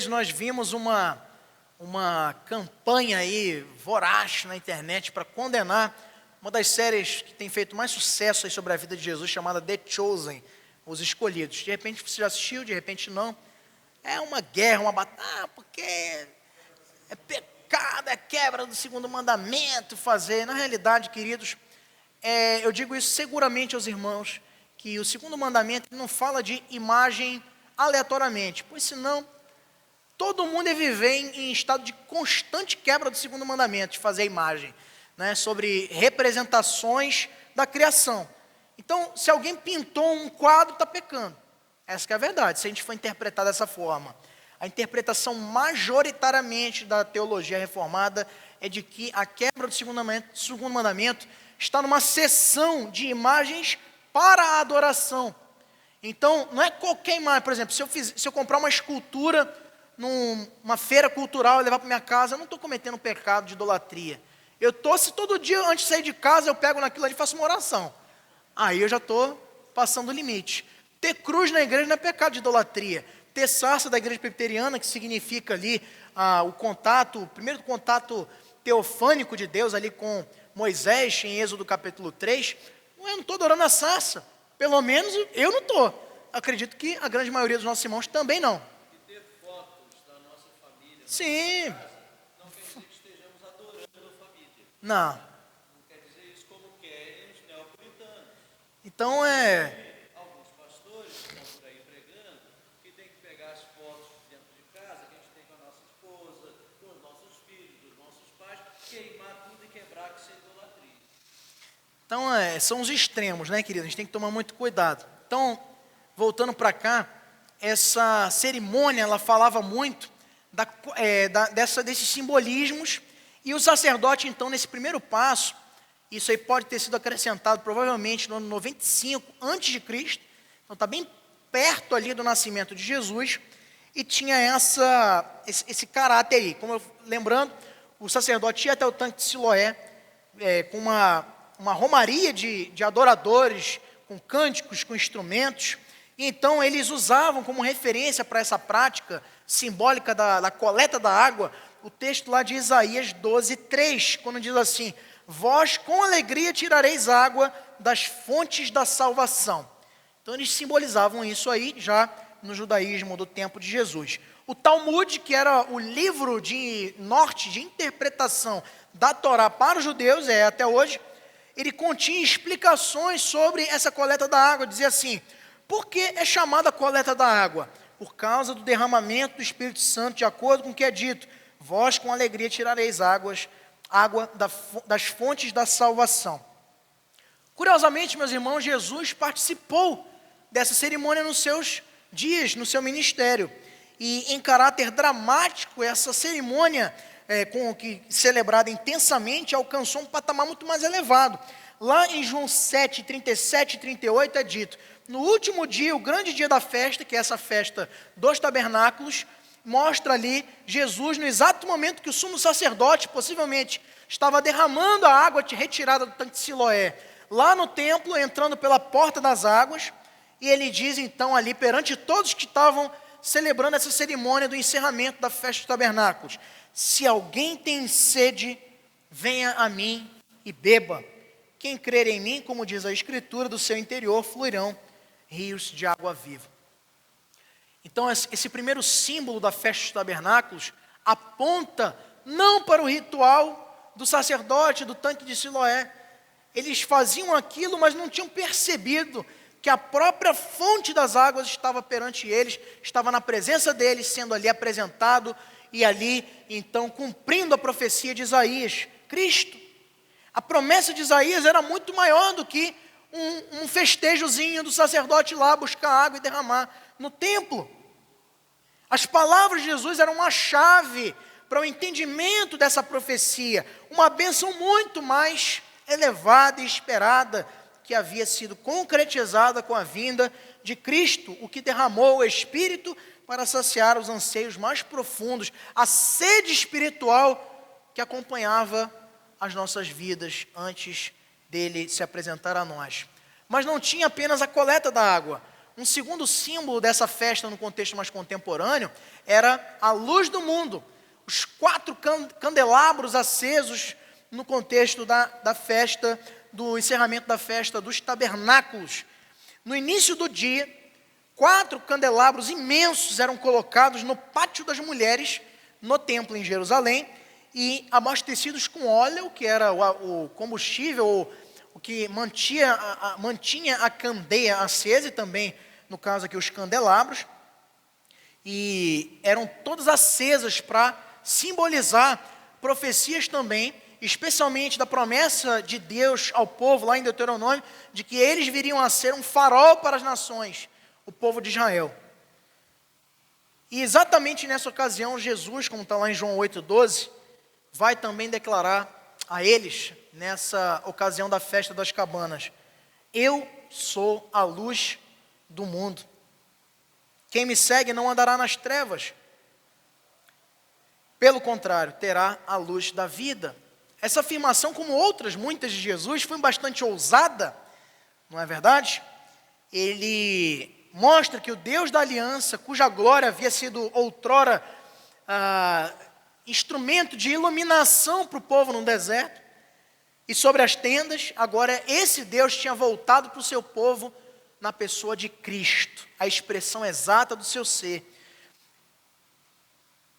nós vimos uma campanha aí voraz na internet para condenar uma das séries que tem feito mais sucesso aí sobre a vida de Jesus, chamada The Chosen, Os Escolhidos. De repente você já assistiu, de repente não. É uma guerra, uma batalha, porque é pecado, é quebra do segundo mandamento fazer. Na realidade, queridos, eu digo isso seguramente aos irmãos, que o segundo mandamento não fala de imagem aleatoriamente, pois senão todo mundo ia viver em estado de constante quebra do segundo mandamento, de fazer imagem, né, sobre representações da criação. Então, se alguém pintou um quadro, está pecando. Essa que é a verdade, se a gente for interpretar dessa forma. A interpretação majoritariamente da teologia reformada é de que a quebra do segundo mandamento está numa seção de imagens para a adoração. Então, não é qualquer imagem. Por exemplo, se eu comprar uma escultura numa feira cultural e levar para minha casa, eu não estou cometendo pecado de idolatria. Se todo dia, antes de sair de casa, eu pego naquilo ali e faço uma oração. Aí eu já estou passando o limite. Ter cruz na igreja não é pecado de idolatria. Ter sarça da igreja presbiteriana, que significa ali o primeiro contato teofânico de Deus ali com Moisés, em Êxodo capítulo 3, eu não estou adorando a sarça. Pelo menos eu não estou. Acredito que a grande maioria dos nossos irmãos também não. E ter fotos da nossa família. Sim. Não quer dizer que estejamos adorando a família. Não. Não quer dizer isso como querem os neopuritanos. Então Alguns pastores estão por aí pregando que tem que pegar as fotos dentro de casa que a gente tem com a nossa esposa, com os nossos filhos, dos nossos pais, queimar tudo e quebrar, que isso é idolatria. Então, são os extremos, né, querido? A gente tem que tomar muito cuidado. Então, voltando para cá, essa cerimônia, ela falava muito desses simbolismos, e o sacerdote, então, nesse primeiro passo, isso aí pode ter sido acrescentado provavelmente no ano 95 a.C., então está bem perto ali do nascimento de Jesus, e tinha esse caráter aí. Lembrando, o sacerdote ia até o tanque de Siloé, com uma romaria de adoradores, com cânticos, com instrumentos. E então eles usavam como referência para essa prática simbólica da coleta da água, o texto lá de Isaías 12:3, quando diz assim: vós com alegria tirareis água das fontes da salvação. Então eles simbolizavam isso aí já no judaísmo do tempo de Jesus. O Talmud, que era o livro de norte, de interpretação da Torá para os judeus, até hoje, ele continha explicações sobre essa coleta da água. Dizia assim: por que é chamada coleta da água? Por causa do derramamento do Espírito Santo, de acordo com o que é dito: vós com alegria tirareis água das fontes da salvação. Curiosamente, meus irmãos, Jesus participou dessa cerimônia nos seus dias, no seu ministério. E em caráter dramático, essa cerimônia, celebrada intensamente, alcançou um patamar muito mais elevado. Lá em João 7, 37 e 38 é dito: no último dia, o grande dia da festa, que é essa festa dos tabernáculos, mostra ali Jesus no exato momento que o sumo sacerdote possivelmente estava derramando a água retirada do tanque de Siloé, lá no templo, entrando pela porta das águas. E ele diz então ali, perante todos que estavam celebrando essa cerimônia do encerramento da festa dos tabernáculos: se alguém tem sede, venha a mim e beba. Quem crer em mim, como diz a Escritura, do seu interior fluirão rios de água viva. Então esse primeiro símbolo da festa dos tabernáculos aponta não para o ritual do sacerdote, do tanque de Siloé. Eles faziam aquilo, mas não tinham percebido que a própria fonte das águas estava perante eles, estava na presença deles, sendo ali apresentado, e ali, então, cumprindo a profecia de Isaías, Cristo. A promessa de Isaías era muito maior do que um festejozinho do sacerdote lá buscar água e derramar no templo. As palavras de Jesus eram uma chave para o entendimento dessa profecia, uma bênção muito mais elevada e esperada, que havia sido concretizada com a vinda de Cristo, o que derramou o Espírito para saciar os anseios mais profundos, a sede espiritual que acompanhava as nossas vidas antes dele se apresentar a nós. Mas não tinha apenas a coleta da água. Um segundo símbolo dessa festa no contexto mais contemporâneo era a luz do mundo. Os 4 candelabros acesos no contexto da festa, do encerramento da festa dos tabernáculos. No início do dia, 4 candelabros imensos eram colocados no pátio das mulheres, no templo em Jerusalém, e abastecidos com óleo, que era o combustível, o que mantinha a candeia acesa, e também, no caso aqui, os candelabros, e eram todas acesas para simbolizar profecias também, especialmente da promessa de Deus ao povo, lá em Deuteronômio, de que eles viriam a ser um farol para as nações, o povo de Israel. E exatamente nessa ocasião, Jesus, como está lá em João 8,12, vai também declarar a eles, nessa ocasião da festa das cabanas: eu sou a luz do mundo. Quem me segue não andará nas trevas. Pelo contrário, terá a luz da vida. Essa afirmação, como outras, muitas de Jesus, foi bastante ousada, não é verdade? Ele mostra que o Deus da aliança, cuja glória havia sido outrora instrumento de iluminação para o povo no deserto, e sobre as tendas, agora esse Deus tinha voltado para o seu povo na pessoa de Cristo, a expressão exata do seu ser.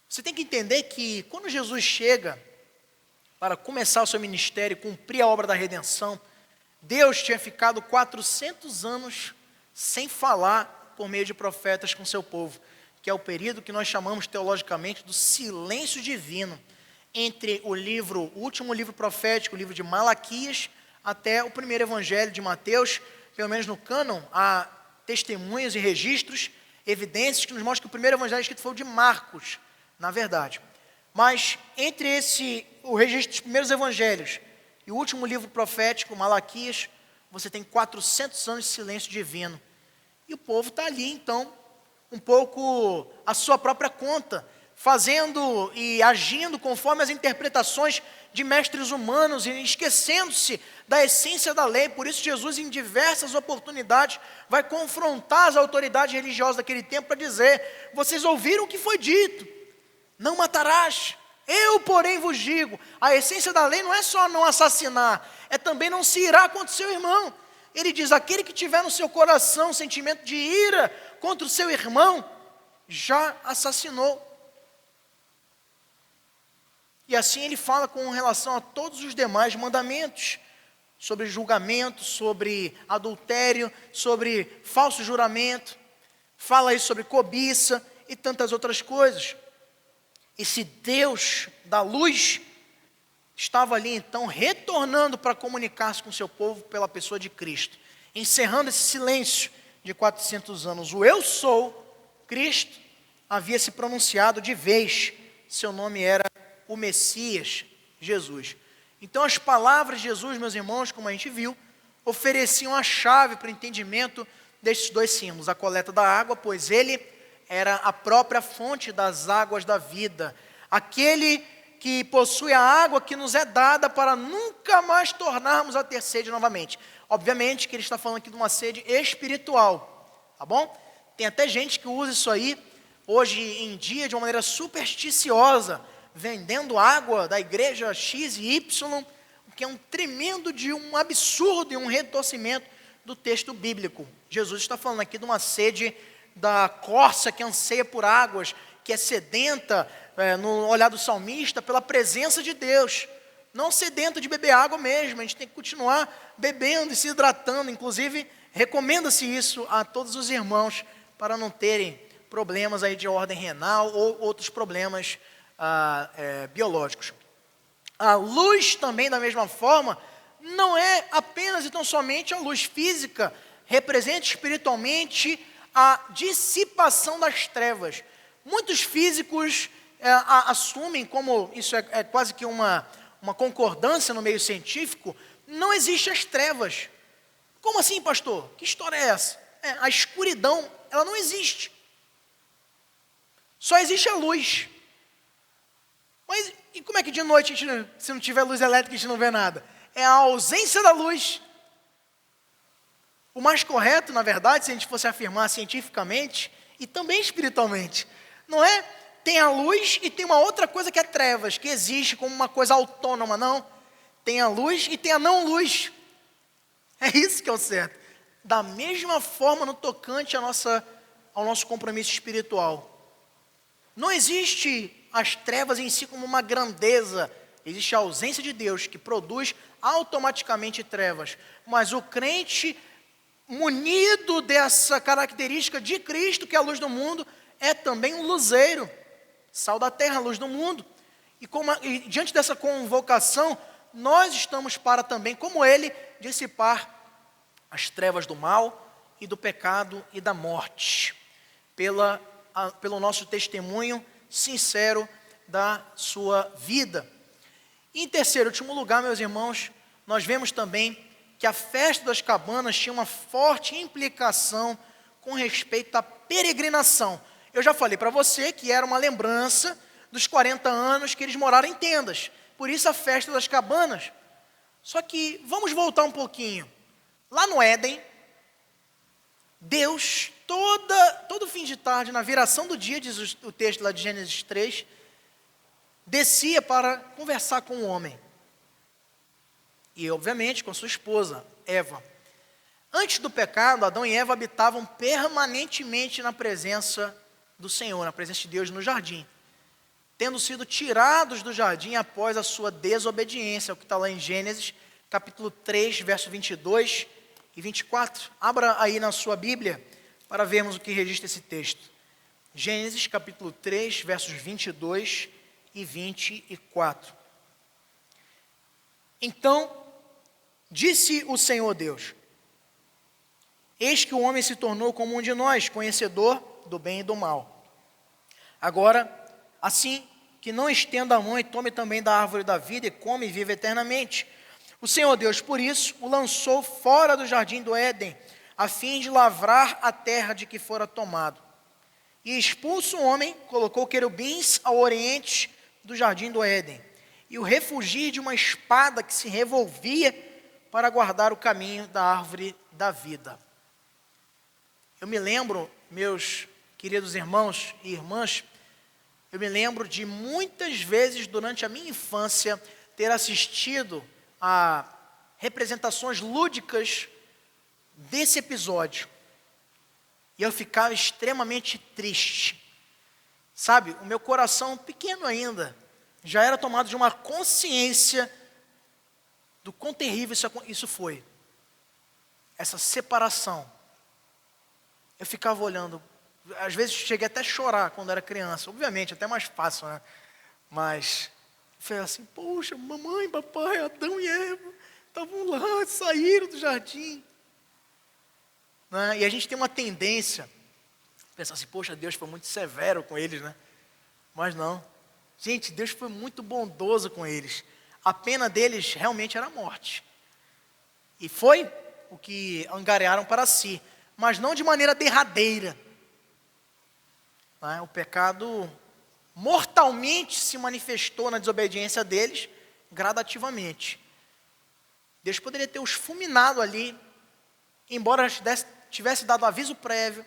Você tem que entender que quando Jesus chega para começar o seu ministério, cumprir a obra da redenção, Deus tinha ficado 400 anos sem falar por meio de profetas com seu povo, que é o período que nós chamamos teologicamente do silêncio divino, entre o último livro profético, o livro de Malaquias, até o primeiro evangelho de Mateus. Pelo menos no cânon, há testemunhos e registros, evidências que nos mostram que o primeiro evangelho escrito foi o de Marcos, na verdade. Mas entre o registro dos primeiros evangelhos e o último livro profético, Malaquias, você tem 400 anos de silêncio divino. E o povo está ali, então, um pouco à sua própria conta, fazendo e agindo conforme as interpretações de mestres humanos e esquecendo-se da essência da lei. Por isso Jesus, em diversas oportunidades, vai confrontar as autoridades religiosas daquele tempo para dizer: vocês ouviram o que foi dito, não matarás. Eu, porém, vos digo, a essência da lei não é só não assassinar, é também não se irar contra o seu irmão. Ele diz: aquele que tiver no seu coração um sentimento de ira contra o seu irmão, já assassinou. E assim ele fala com relação a todos os demais mandamentos, sobre julgamento, sobre adultério, sobre falso juramento, fala aí sobre cobiça e tantas outras coisas. Esse Deus da luz estava ali então retornando para comunicar-se com o seu povo pela pessoa de Cristo, encerrando esse silêncio de 400 anos. O eu sou, Cristo, havia se pronunciado de vez, seu nome era o Messias, Jesus. Então as palavras de Jesus, meus irmãos, como a gente viu, ofereciam a chave para o entendimento destes dois símbolos: a coleta da água, pois ele era a própria fonte das águas da vida, aquele que possui a água que nos é dada para nunca mais tornarmos a ter sede novamente. Obviamente que ele está falando aqui de uma sede espiritual, tá bom? Tem até gente que usa isso aí, hoje em dia, de uma maneira supersticiosa, vendendo água da igreja X e Y, o que é um tremendo de um absurdo e um retorcimento do texto bíblico. Jesus está falando aqui de uma sede da corça que anseia por águas, que é sedenta, no olhar do salmista, pela presença de Deus, não sedenta de beber água mesmo. A gente tem que continuar bebendo e se hidratando. Inclusive, recomenda-se isso a todos os irmãos, para não terem problemas aí de ordem renal ou outros problemas biológicos. A luz também, da mesma forma, não é apenas e tão somente a luz física, representa espiritualmente a dissipação das trevas. Muitos físicos assumem, como isso é quase que uma concordância no meio científico, não existem as trevas. Como assim, pastor? Que história é essa? A escuridão, ela não existe. Só existe a luz. Mas e como é que de noite, se não tiver luz elétrica, a gente não vê nada? É a ausência da luz. O mais correto, na verdade, se a gente fosse afirmar cientificamente e também espiritualmente, não é? Tem a luz e tem uma outra coisa que é trevas, que existe como uma coisa autônoma, não. Tem a luz e tem a não luz. É isso que é o certo. Da mesma forma no tocante ao nosso compromisso espiritual. Não existe as trevas em si como uma grandeza, existe a ausência de Deus que produz automaticamente trevas, mas o crente munido dessa característica de Cristo, que é a luz do mundo, é também um luzeiro, sal da terra, luz do mundo, e diante dessa convocação, nós estamos para também, como ele, dissipar as trevas do mal e do pecado e da morte, pelo nosso testemunho sincero da sua vida. E em terceiro e último lugar, meus irmãos, nós vemos também que a festa das cabanas tinha uma forte implicação com respeito à peregrinação. Eu já falei para você que era uma lembrança dos 40 anos que eles moraram em tendas, por isso a festa das cabanas. Só que vamos voltar um pouquinho. Lá no Éden, Deus, todo fim de tarde, na viração do dia, diz o texto lá de Gênesis 3, descia para conversar com o homem. E, obviamente, com sua esposa, Eva. Antes do pecado, Adão e Eva habitavam permanentemente na presença do Senhor, na presença de Deus no jardim, tendo sido tirados do jardim após a sua desobediência, o que está lá em Gênesis, capítulo 3, verso 22 e 24. Abra aí na sua Bíblia para vermos o que registra esse texto. Gênesis, capítulo 3, versos 22 e 24. Então, disse o Senhor Deus: eis que o homem se tornou como um de nós, conhecedor do bem e do mal. Agora, assim que não estenda a mão e tome também da árvore da vida e come e vive eternamente. O Senhor Deus, por isso, o lançou fora do jardim do Éden, a fim de lavrar a terra de que fora tomado. E expulso o homem, colocou querubins ao oriente do jardim do Éden, e o refugir de uma espada que se revolvia para guardar o caminho da árvore da vida. Eu me lembro, meus queridos irmãos e irmãs, eu me lembro de muitas vezes durante a minha infância ter assistido a representações lúdicas desse episódio. E eu ficava extremamente triste. Sabe, o meu coração, pequeno ainda, já era tomado de uma consciência do quão terrível isso foi. Essa separação. Eu ficava olhando, às vezes cheguei até a chorar quando era criança. Obviamente, até mais fácil, né? Mas, eu falei assim, poxa, mamãe, papai, Adão e Eva, estavam lá, saíram do jardim. Né? E a gente tem uma tendência a pensar assim, poxa, Deus foi muito severo com eles, né? Mas não. Gente, Deus foi muito bondoso com eles. A pena deles realmente era a morte. E foi o que angariaram para si, mas não de maneira derradeira. Né? O pecado mortalmente se manifestou na desobediência deles, gradativamente. Deus poderia ter os fulminado ali, embora tivesse dado aviso prévio.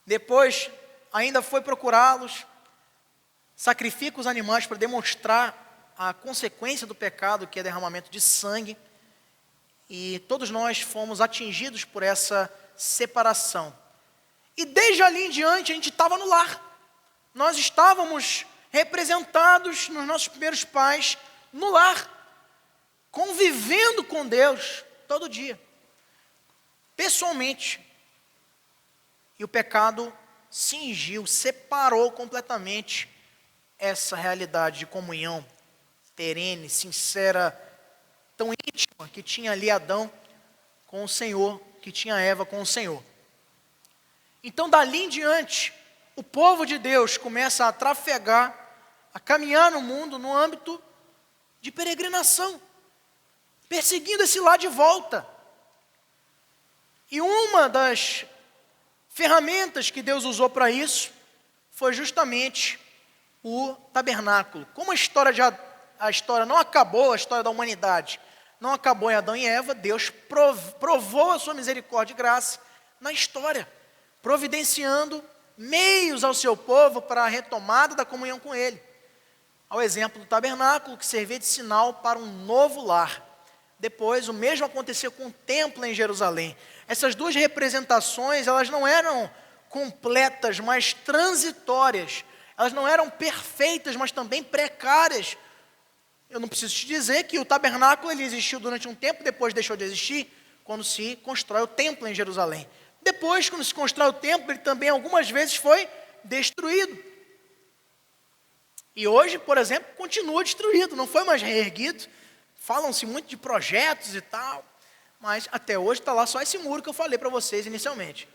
Depois, ainda foi procurá-los, sacrifica os animais para demonstrar a consequência do pecado, que é derramamento de sangue. E todos nós fomos atingidos por essa separação. E desde ali em diante, a gente estava no lar. Nós estávamos representados nos nossos primeiros pais, no lar, convivendo com Deus todo dia, pessoalmente. E o pecado cingiu, separou completamente essa realidade de comunhão perene, sincera, tão íntima que tinha ali Adão com o Senhor, que tinha Eva com o Senhor. Então, dali em diante, o povo de Deus começa a trafegar, a caminhar no mundo no âmbito de peregrinação, perseguindo esse lá de volta. E uma das ferramentas que Deus usou para isso foi justamente o tabernáculo. Como a história não acabou, a história da humanidade não acabou em Adão e Eva, Deus provou a sua misericórdia e graça na história, providenciando meios ao seu povo para a retomada da comunhão com Ele. Ao exemplo do tabernáculo, que servia de sinal para um novo lar. Depois, o mesmo aconteceu com o templo em Jerusalém. Essas duas representações, elas não eram completas, mas transitórias. Elas não eram perfeitas, mas também precárias. Eu não preciso te dizer que o tabernáculo ele existiu durante um tempo, depois deixou de existir, quando se constrói o templo em Jerusalém. Depois, quando se constrói o templo, ele também algumas vezes foi destruído. E hoje, por exemplo, continua destruído, não foi mais reerguido. Falam-se muito de projetos e tal, mas até hoje está lá só esse muro que eu falei para vocês inicialmente.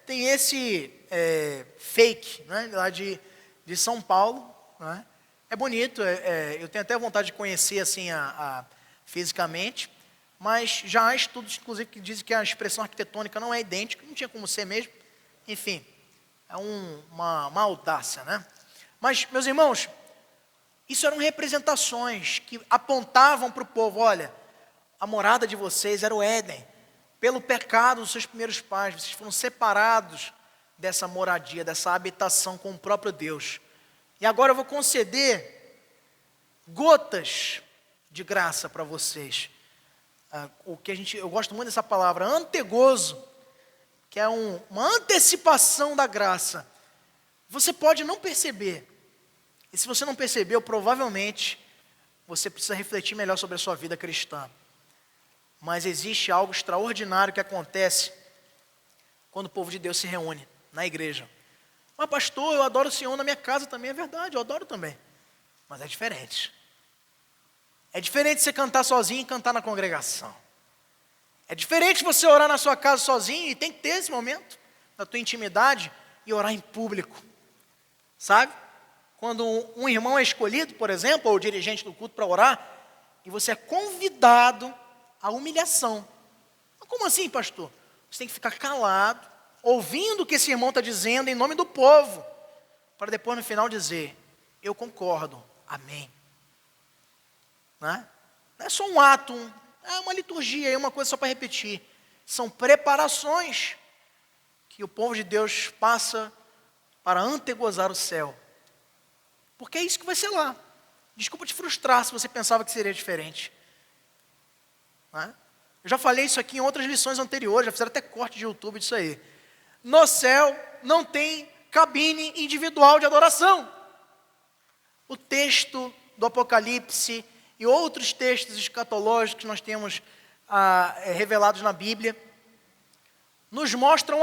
Tem esse fake, né, lá de São Paulo. Né? É bonito, eu tenho até vontade de conhecer assim fisicamente, mas já há estudos, inclusive, que dizem que a expressão arquitetônica não é idêntica, não tinha como ser mesmo. Enfim, é uma audácia, né? Mas, meus irmãos, isso eram representações que apontavam para o povo, olha, a morada de vocês era o Éden. Pelo pecado dos seus primeiros pais, vocês foram separados dessa moradia, dessa habitação com o próprio Deus. E agora eu vou conceder gotas de graça para vocês. Eu gosto muito dessa palavra, antegozo, que é uma antecipação da graça. Você pode não perceber. E se você não percebeu, provavelmente você precisa refletir melhor sobre a sua vida cristã. Mas existe algo extraordinário que acontece quando o povo de Deus se reúne na igreja. Mas pastor, eu adoro o Senhor na minha casa também, é verdade, eu adoro também. Mas é diferente. É diferente você cantar sozinho e cantar na congregação. É diferente você orar na sua casa sozinho e tem que ter esse momento da tua intimidade e orar em público. Sabe? Quando um irmão é escolhido, por exemplo, ou o dirigente do culto para orar, e você é convidado à humilhação. Como assim, pastor? Você tem que ficar calado, ouvindo o que esse irmão está dizendo em nome do povo, para depois no final dizer, eu concordo, amém. Não é só um ato, é uma liturgia, é uma coisa só para repetir. São preparações que o povo de Deus passa para antegozar o céu. Porque é isso que vai ser lá. Desculpa te frustrar se você pensava que seria diferente. Não é? Eu já falei isso aqui em outras lições anteriores, já fizeram até corte de YouTube disso aí. No céu não tem cabine individual de adoração. O texto do Apocalipse e outros textos escatológicos que nós temos revelados na Bíblia, nos mostram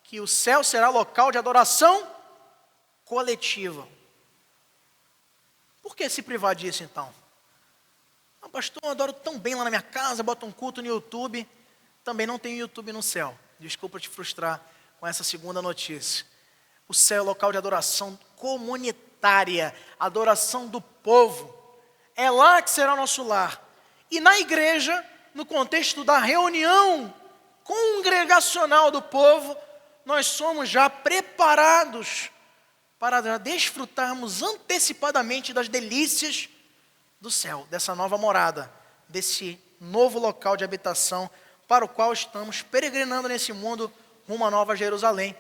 que o céu será local de adoração coletiva. Por que se privar disso então? Pastor, eu adoro tão bem lá na minha casa, boto um culto no YouTube. Também não tem YouTube no céu. Desculpa te frustrar com essa segunda notícia. O céu é local de adoração comunitária, adoração do povo. É lá que será nosso lar. E na igreja, no contexto da reunião congregacional do povo, nós somos já preparados para desfrutarmos antecipadamente das delícias do céu, dessa nova morada, desse novo local de habitação para o qual estamos peregrinando nesse mundo rumo à Nova Jerusalém.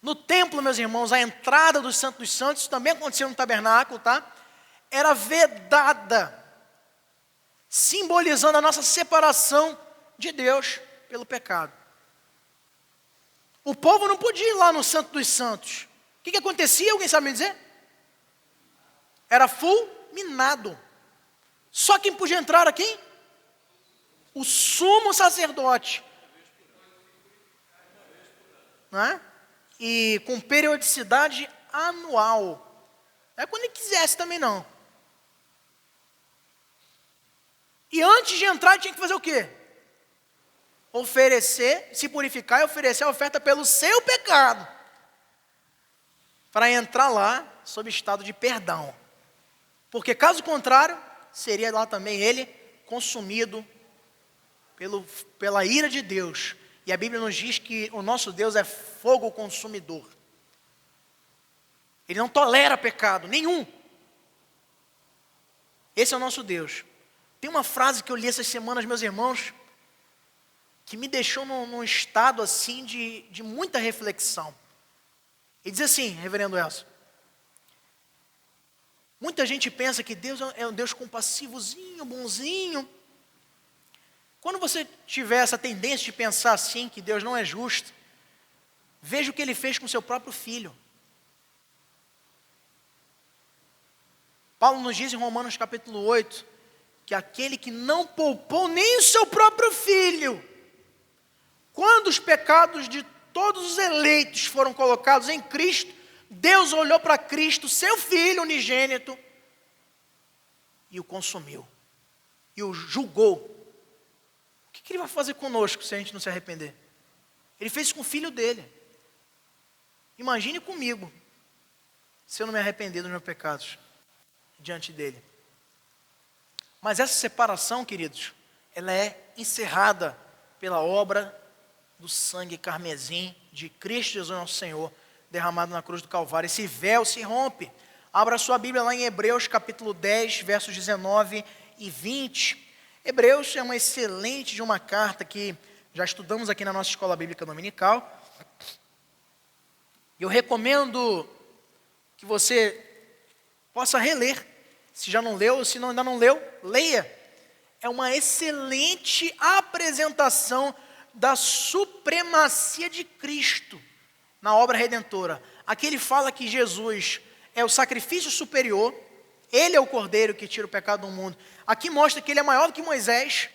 No templo, meus irmãos, a entrada do Santo dos Santos, também aconteceu no tabernáculo, tá? Era vedada, simbolizando a nossa separação de Deus pelo pecado. O povo não podia ir lá no Santo dos Santos. O que acontecia? Alguém sabe me dizer? Era fulminado. Só quem podia entrar aqui? O sumo sacerdote. Não é? E com periodicidade anual. Não é quando ele quisesse também não. E antes de entrar tinha que fazer o quê? Oferecer, se purificar e oferecer a oferta pelo seu pecado. Para entrar lá sob estado de perdão. Porque caso contrário, seria lá também ele consumido pela ira de Deus. E a Bíblia nos diz que o nosso Deus é fogo consumidor. Ele não tolera pecado nenhum. Esse é o nosso Deus. Tem uma frase que eu li essas semanas, meus irmãos, que me deixou num estado assim de muita reflexão. Ele diz assim, reverendo Elcio, muita gente pensa que Deus é um Deus compassivozinho, bonzinho. Quando você tiver essa tendência de pensar assim, que Deus não é justo, veja o que Ele fez com o seu próprio filho. Paulo nos diz em Romanos capítulo 8, que aquele que não poupou nem o seu próprio filho, quando os pecados de todos os eleitos foram colocados em Cristo, Deus olhou para Cristo, seu Filho unigênito, e o consumiu, e o julgou. O que Ele vai fazer conosco se a gente não se arrepender? Ele fez isso com o Filho dele. Imagine comigo, se eu não me arrepender dos meus pecados, diante dele. Mas essa separação, queridos, ela é encerrada pela obra do sangue carmesim de Cristo Jesus nosso Senhor, derramado na cruz do Calvário. Esse véu se rompe. Abra sua Bíblia lá em Hebreus capítulo 10, versos 19 e 20. Hebreus é uma excelente de uma carta que já estudamos aqui na nossa escola bíblica dominical. Eu recomendo que você possa reler. Se já não leu, se ainda não leu, leia. É uma excelente apresentação da supremacia de Cristo na obra redentora. Aqui ele fala que Jesus é o sacrifício superior, ele é o cordeiro que tira o pecado do mundo. Aqui mostra que ele é maior do que Moisés,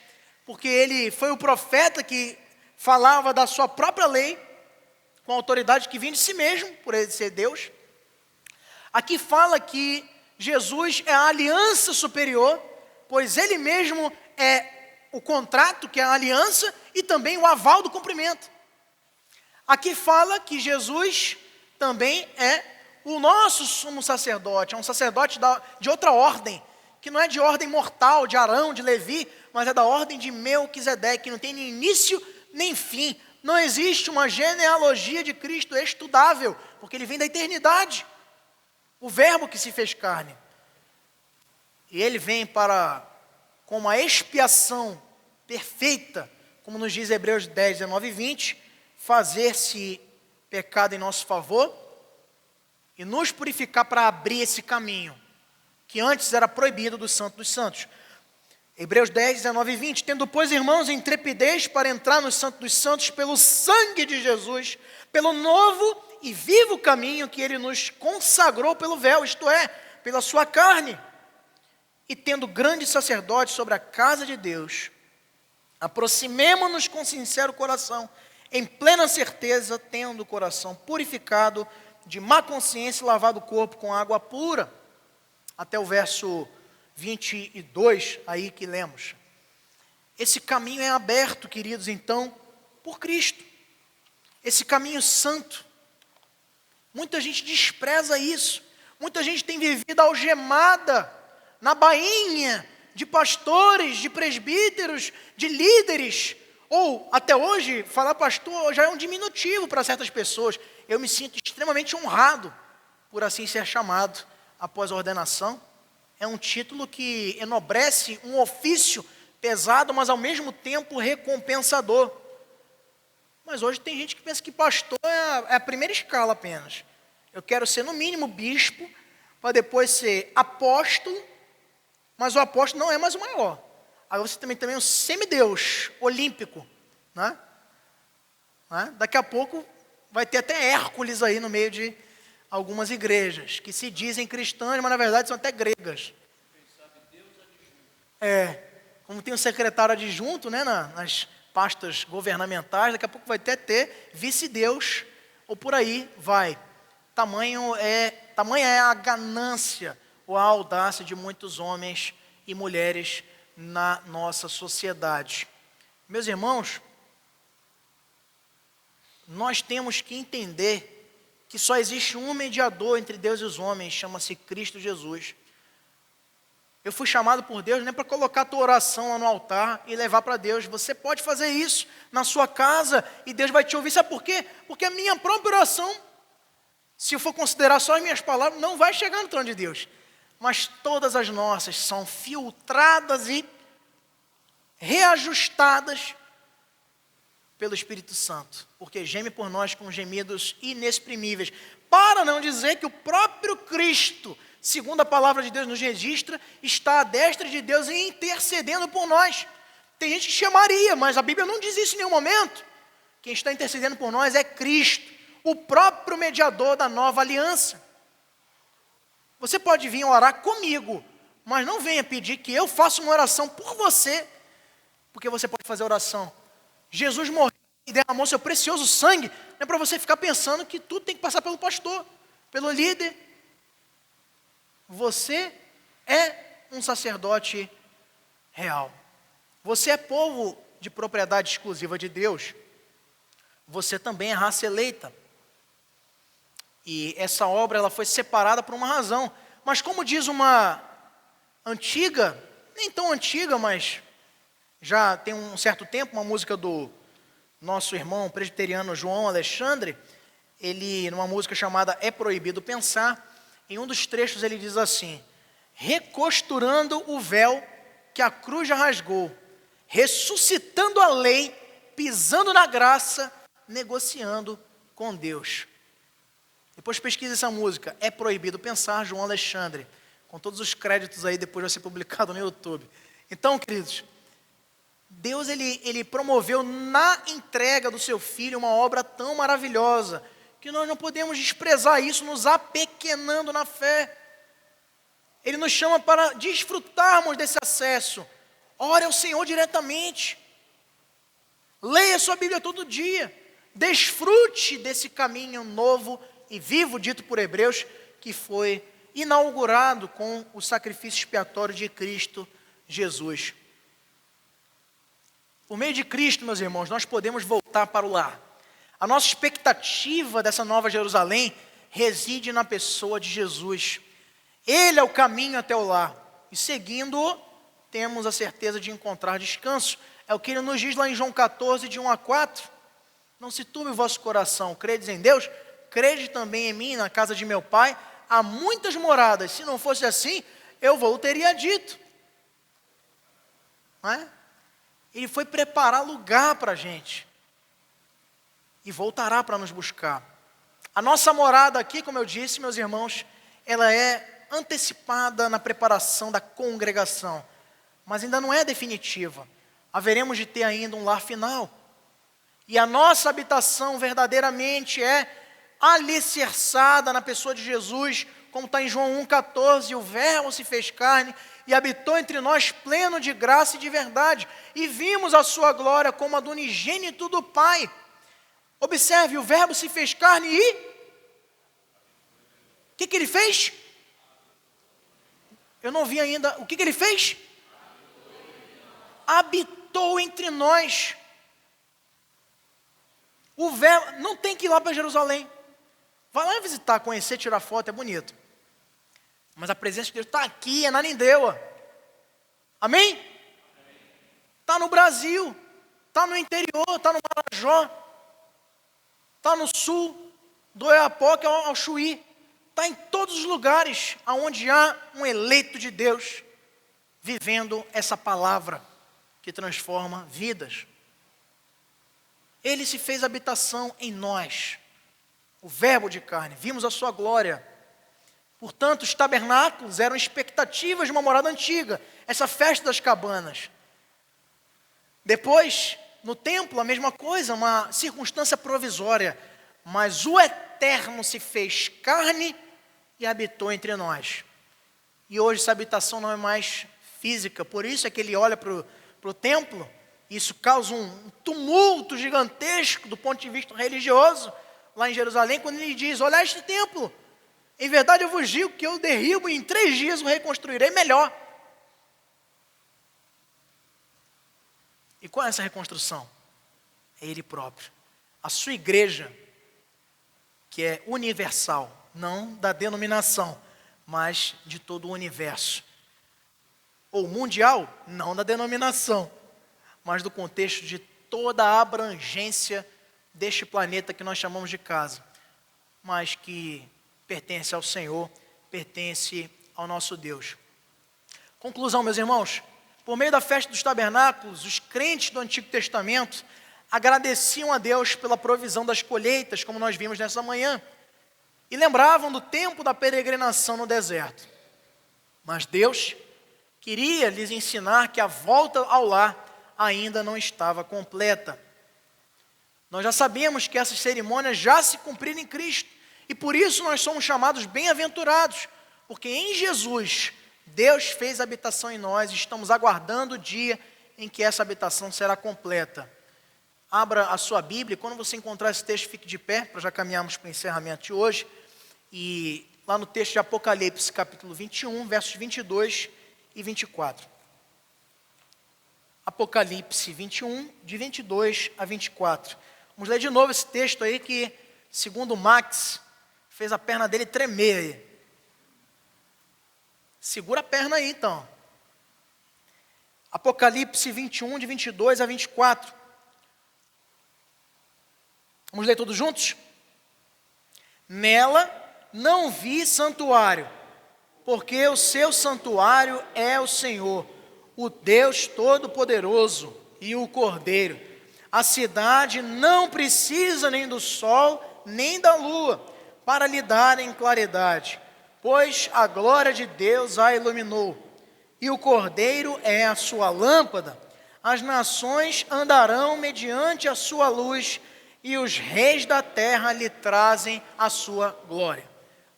porque ele foi o profeta que falava da sua própria lei, com a autoridade que vinha de si mesmo, por ele ser Deus. Aqui fala que Jesus é a aliança superior, pois ele mesmo é o contrato, que é a aliança, e também o aval do cumprimento. Aqui fala que Jesus também é o nosso sumo sacerdote, é um sacerdote de outra ordem, que não é de ordem mortal, de Arão, de Levi, mas é da ordem de Melquisedeque, que não tem nem início nem fim, Não existe uma genealogia de Cristo estudável, porque ele vem da eternidade. O verbo que se fez carne. E ele vem para, com uma expiação perfeita, como nos diz Hebreus 10, 19 e 20, fazer-se pecado em nosso favor e nos purificar para abrir esse caminho, que antes era proibido do Santo dos Santos. Hebreus 10, 19 e 20, tendo, pois, irmãos, intrepidez para entrar no Santo dos Santos pelo sangue de Jesus, pelo novo e vivo caminho que ele nos consagrou pelo véu, isto é, pela sua carne, e tendo grande sacerdote sobre a casa de Deus, aproximemo-nos com sincero coração, em plena certeza, tendo o coração purificado de má consciência e lavado o corpo com água pura. Até o verso 22, aí que lemos. Esse caminho é aberto, queridos, então, por Cristo. Esse caminho santo. Muita gente despreza isso. Muita gente tem vivido algemada na bainha de pastores, de presbíteros, de líderes. Ou, até hoje, falar pastor já é um diminutivo para certas pessoas. Eu me sinto extremamente honrado por assim ser chamado após a ordenação. É um título que enobrece um ofício pesado, mas ao mesmo tempo recompensador. Mas hoje tem gente que pensa que pastor é a primeira escala apenas. Eu quero ser no mínimo bispo, para depois ser apóstolo, mas o apóstolo não é mais o maior. Aí você também é um semideus olímpico, né? Daqui a pouco vai ter até Hércules aí no meio de algumas igrejas, que se dizem cristãs, mas na verdade são até gregas. Como tem o secretário adjunto, né, nas pastas governamentais, daqui a pouco vai até ter vice-deus, ou por aí vai. Tamanha é a ganância ou a audácia de muitos homens e mulheres na nossa sociedade. Meus irmãos, nós temos que entender que só existe um mediador entre Deus e os homens, chama-se Cristo Jesus. Eu fui chamado por Deus não é para colocar a tua oração lá no altar e levar para Deus. Você pode fazer isso na sua casa e Deus vai te ouvir. Sabe por quê? Porque a minha própria oração, se eu for considerar só as minhas palavras, não vai chegar no trono de Deus. Mas todas as nossas são filtradas e reajustadas pelo Espírito Santo, porque geme por nós com gemidos inexprimíveis, para não dizer que o próprio Cristo, segundo a palavra de Deus nos registra, está à destra de Deus e intercedendo por nós. Tem gente que chamaria, mas a Bíblia não diz isso em nenhum momento. Quem está intercedendo por nós é Cristo, o próprio mediador da nova aliança. Você pode vir orar comigo, mas não venha pedir que eu faça uma oração por você, porque você pode fazer oração. Jesus morreu e derramou seu precioso sangue, não é para você ficar pensando que tudo tem que passar pelo pastor, pelo líder. Você é um sacerdote real. Você é povo de propriedade exclusiva de Deus. Você também é raça eleita. E essa obra ela foi separada por uma razão. Mas como diz uma antiga, nem tão antiga, mas já tem um certo tempo, uma música do nosso irmão presbiteriano João Alexandre, ele, numa música chamada É Proibido Pensar, em um dos trechos ele diz assim: recosturando o véu que a cruz já rasgou, ressuscitando a lei, pisando na graça, negociando com Deus. Depois pesquisa essa música, É Proibido Pensar, João Alexandre, com todos os créditos aí, depois vai ser publicado no YouTube. Então, queridos, Deus ele promoveu na entrega do seu Filho uma obra tão maravilhosa, que nós não podemos desprezar isso, nos apequenando na fé. Ele nos chama para desfrutarmos desse acesso. Ore ao Senhor diretamente. Leia sua Bíblia todo dia. Desfrute desse caminho novo e vivo, dito por Hebreus, que foi inaugurado com o sacrifício expiatório de Cristo Jesus. Por meio de Cristo, meus irmãos, nós podemos voltar para o lar. A nossa expectativa dessa nova Jerusalém reside na pessoa de Jesus. Ele é o caminho até o lar. E seguindo-o, temos a certeza de encontrar descanso. É o que ele nos diz lá em João 14, de 1 a 4. Não se turbe o vosso coração, credes em Deus, crede também em mim, na casa de meu pai, há muitas moradas, se não fosse assim, eu vou teria dito. Não é? Ele foi preparar lugar para a gente, e voltará para nos buscar. A nossa morada aqui, como eu disse, meus irmãos, ela é antecipada na preparação da congregação, mas ainda não é definitiva. Haveremos de ter ainda um lar final. E a nossa habitação verdadeiramente é alicerçada na pessoa de Jesus, como está em João 1,14, o verbo se fez carne e habitou entre nós pleno de graça e de verdade, e vimos a sua glória como a do unigênito do Pai. Observe, o verbo se fez carne e... o que ele fez? Eu não vi ainda. O que ele fez? Habitou entre nós. O verbo não tem que ir lá para Jerusalém. Vai lá visitar, conhecer, tirar foto, é bonito. Mas a presença de Deus está aqui, é na Nanindeua. Amém? Está no Brasil, está no interior, está no Marajó, está no sul, do Oiapoque ao Chuí. Está em todos os lugares onde há um eleito de Deus vivendo essa palavra que transforma vidas. Ele se fez habitação em nós, o verbo de carne, vimos a sua glória. Portanto, os tabernáculos eram expectativas de uma morada antiga, essa festa das cabanas. Depois, no templo, a mesma coisa, uma circunstância provisória, mas o Eterno se fez carne e habitou entre nós. E hoje essa habitação não é mais física, por isso é que ele olha para o templo. Isso causa um tumulto gigantesco do ponto de vista religioso, lá em Jerusalém, quando ele diz, olha este templo, em verdade eu vos digo que eu derribo e em 3 dias o reconstruirei melhor. E qual é essa reconstrução? É ele próprio. A sua igreja, que é universal, não da denominação, mas de todo o universo. Ou mundial, não da denominação, mas do contexto de toda a abrangência deste planeta que nós chamamos de casa, mas que pertence ao Senhor, pertence ao nosso Deus. Conclusão, meus irmãos, por meio da festa dos tabernáculos, os crentes do Antigo Testamento agradeciam a Deus pela provisão das colheitas, como nós vimos nessa manhã, e lembravam do tempo da peregrinação no deserto. Mas Deus queria lhes ensinar que a volta ao lar ainda não estava completa. Nós já sabemos que essas cerimônias já se cumpriram em Cristo, e por isso nós somos chamados bem-aventurados, porque em Jesus Deus fez habitação em nós, e estamos aguardando o dia em que essa habitação será completa. Abra a sua Bíblia, e quando você encontrar esse texto, fique de pé, para já caminharmos para o encerramento de hoje. E lá no texto de Apocalipse, capítulo 21, versos 22 e 24. Apocalipse 21, de 22 a 24. Vamos ler de novo esse texto aí que, segundo o Max, fez a perna dele tremer aí. Segura a perna aí, então. Apocalipse 21, de 22 a 24. Vamos ler todos juntos? Nela não vi santuário, porque o seu santuário é o Senhor, o Deus Todo-Poderoso e o Cordeiro. A cidade não precisa nem do sol, nem da lua, para lhe darem claridade, pois a glória de Deus a iluminou, e o Cordeiro é a sua lâmpada. As nações andarão mediante a sua luz, e os reis da terra lhe trazem a sua glória.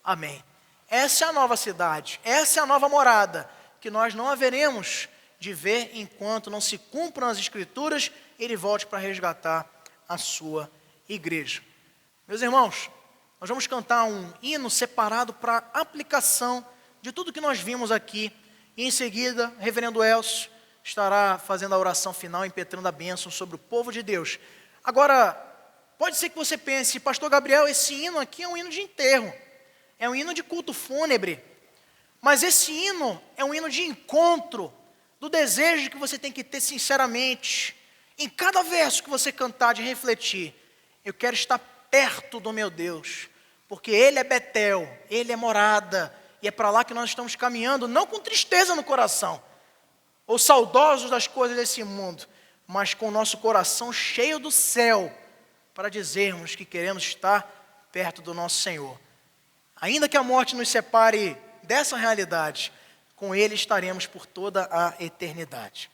Amém. Essa é a nova cidade, essa é a nova morada, que nós não haveremos de ver enquanto não se cumpram as Escrituras, ele volte para resgatar a sua igreja. Meus irmãos, nós vamos cantar um hino separado para aplicação de tudo que nós vimos aqui, e em seguida, o reverendo Elcio estará fazendo a oração final, impetrando a bênção sobre o povo de Deus. Agora, pode ser que você pense, pastor Gabriel, esse hino aqui é um hino de enterro, é um hino de culto fúnebre, mas esse hino é um hino de encontro, do desejo que você tem que ter sinceramente, em cada verso que você cantar, de refletir, Eu quero estar perto do meu Deus, porque Ele é Betel, Ele é morada, e é para lá que nós estamos caminhando, não com tristeza no coração, ou saudosos das coisas desse mundo, mas com o nosso coração cheio do céu, para dizermos que queremos estar perto do nosso Senhor. Ainda que a morte nos separe dessa realidade, com Ele estaremos por toda a eternidade.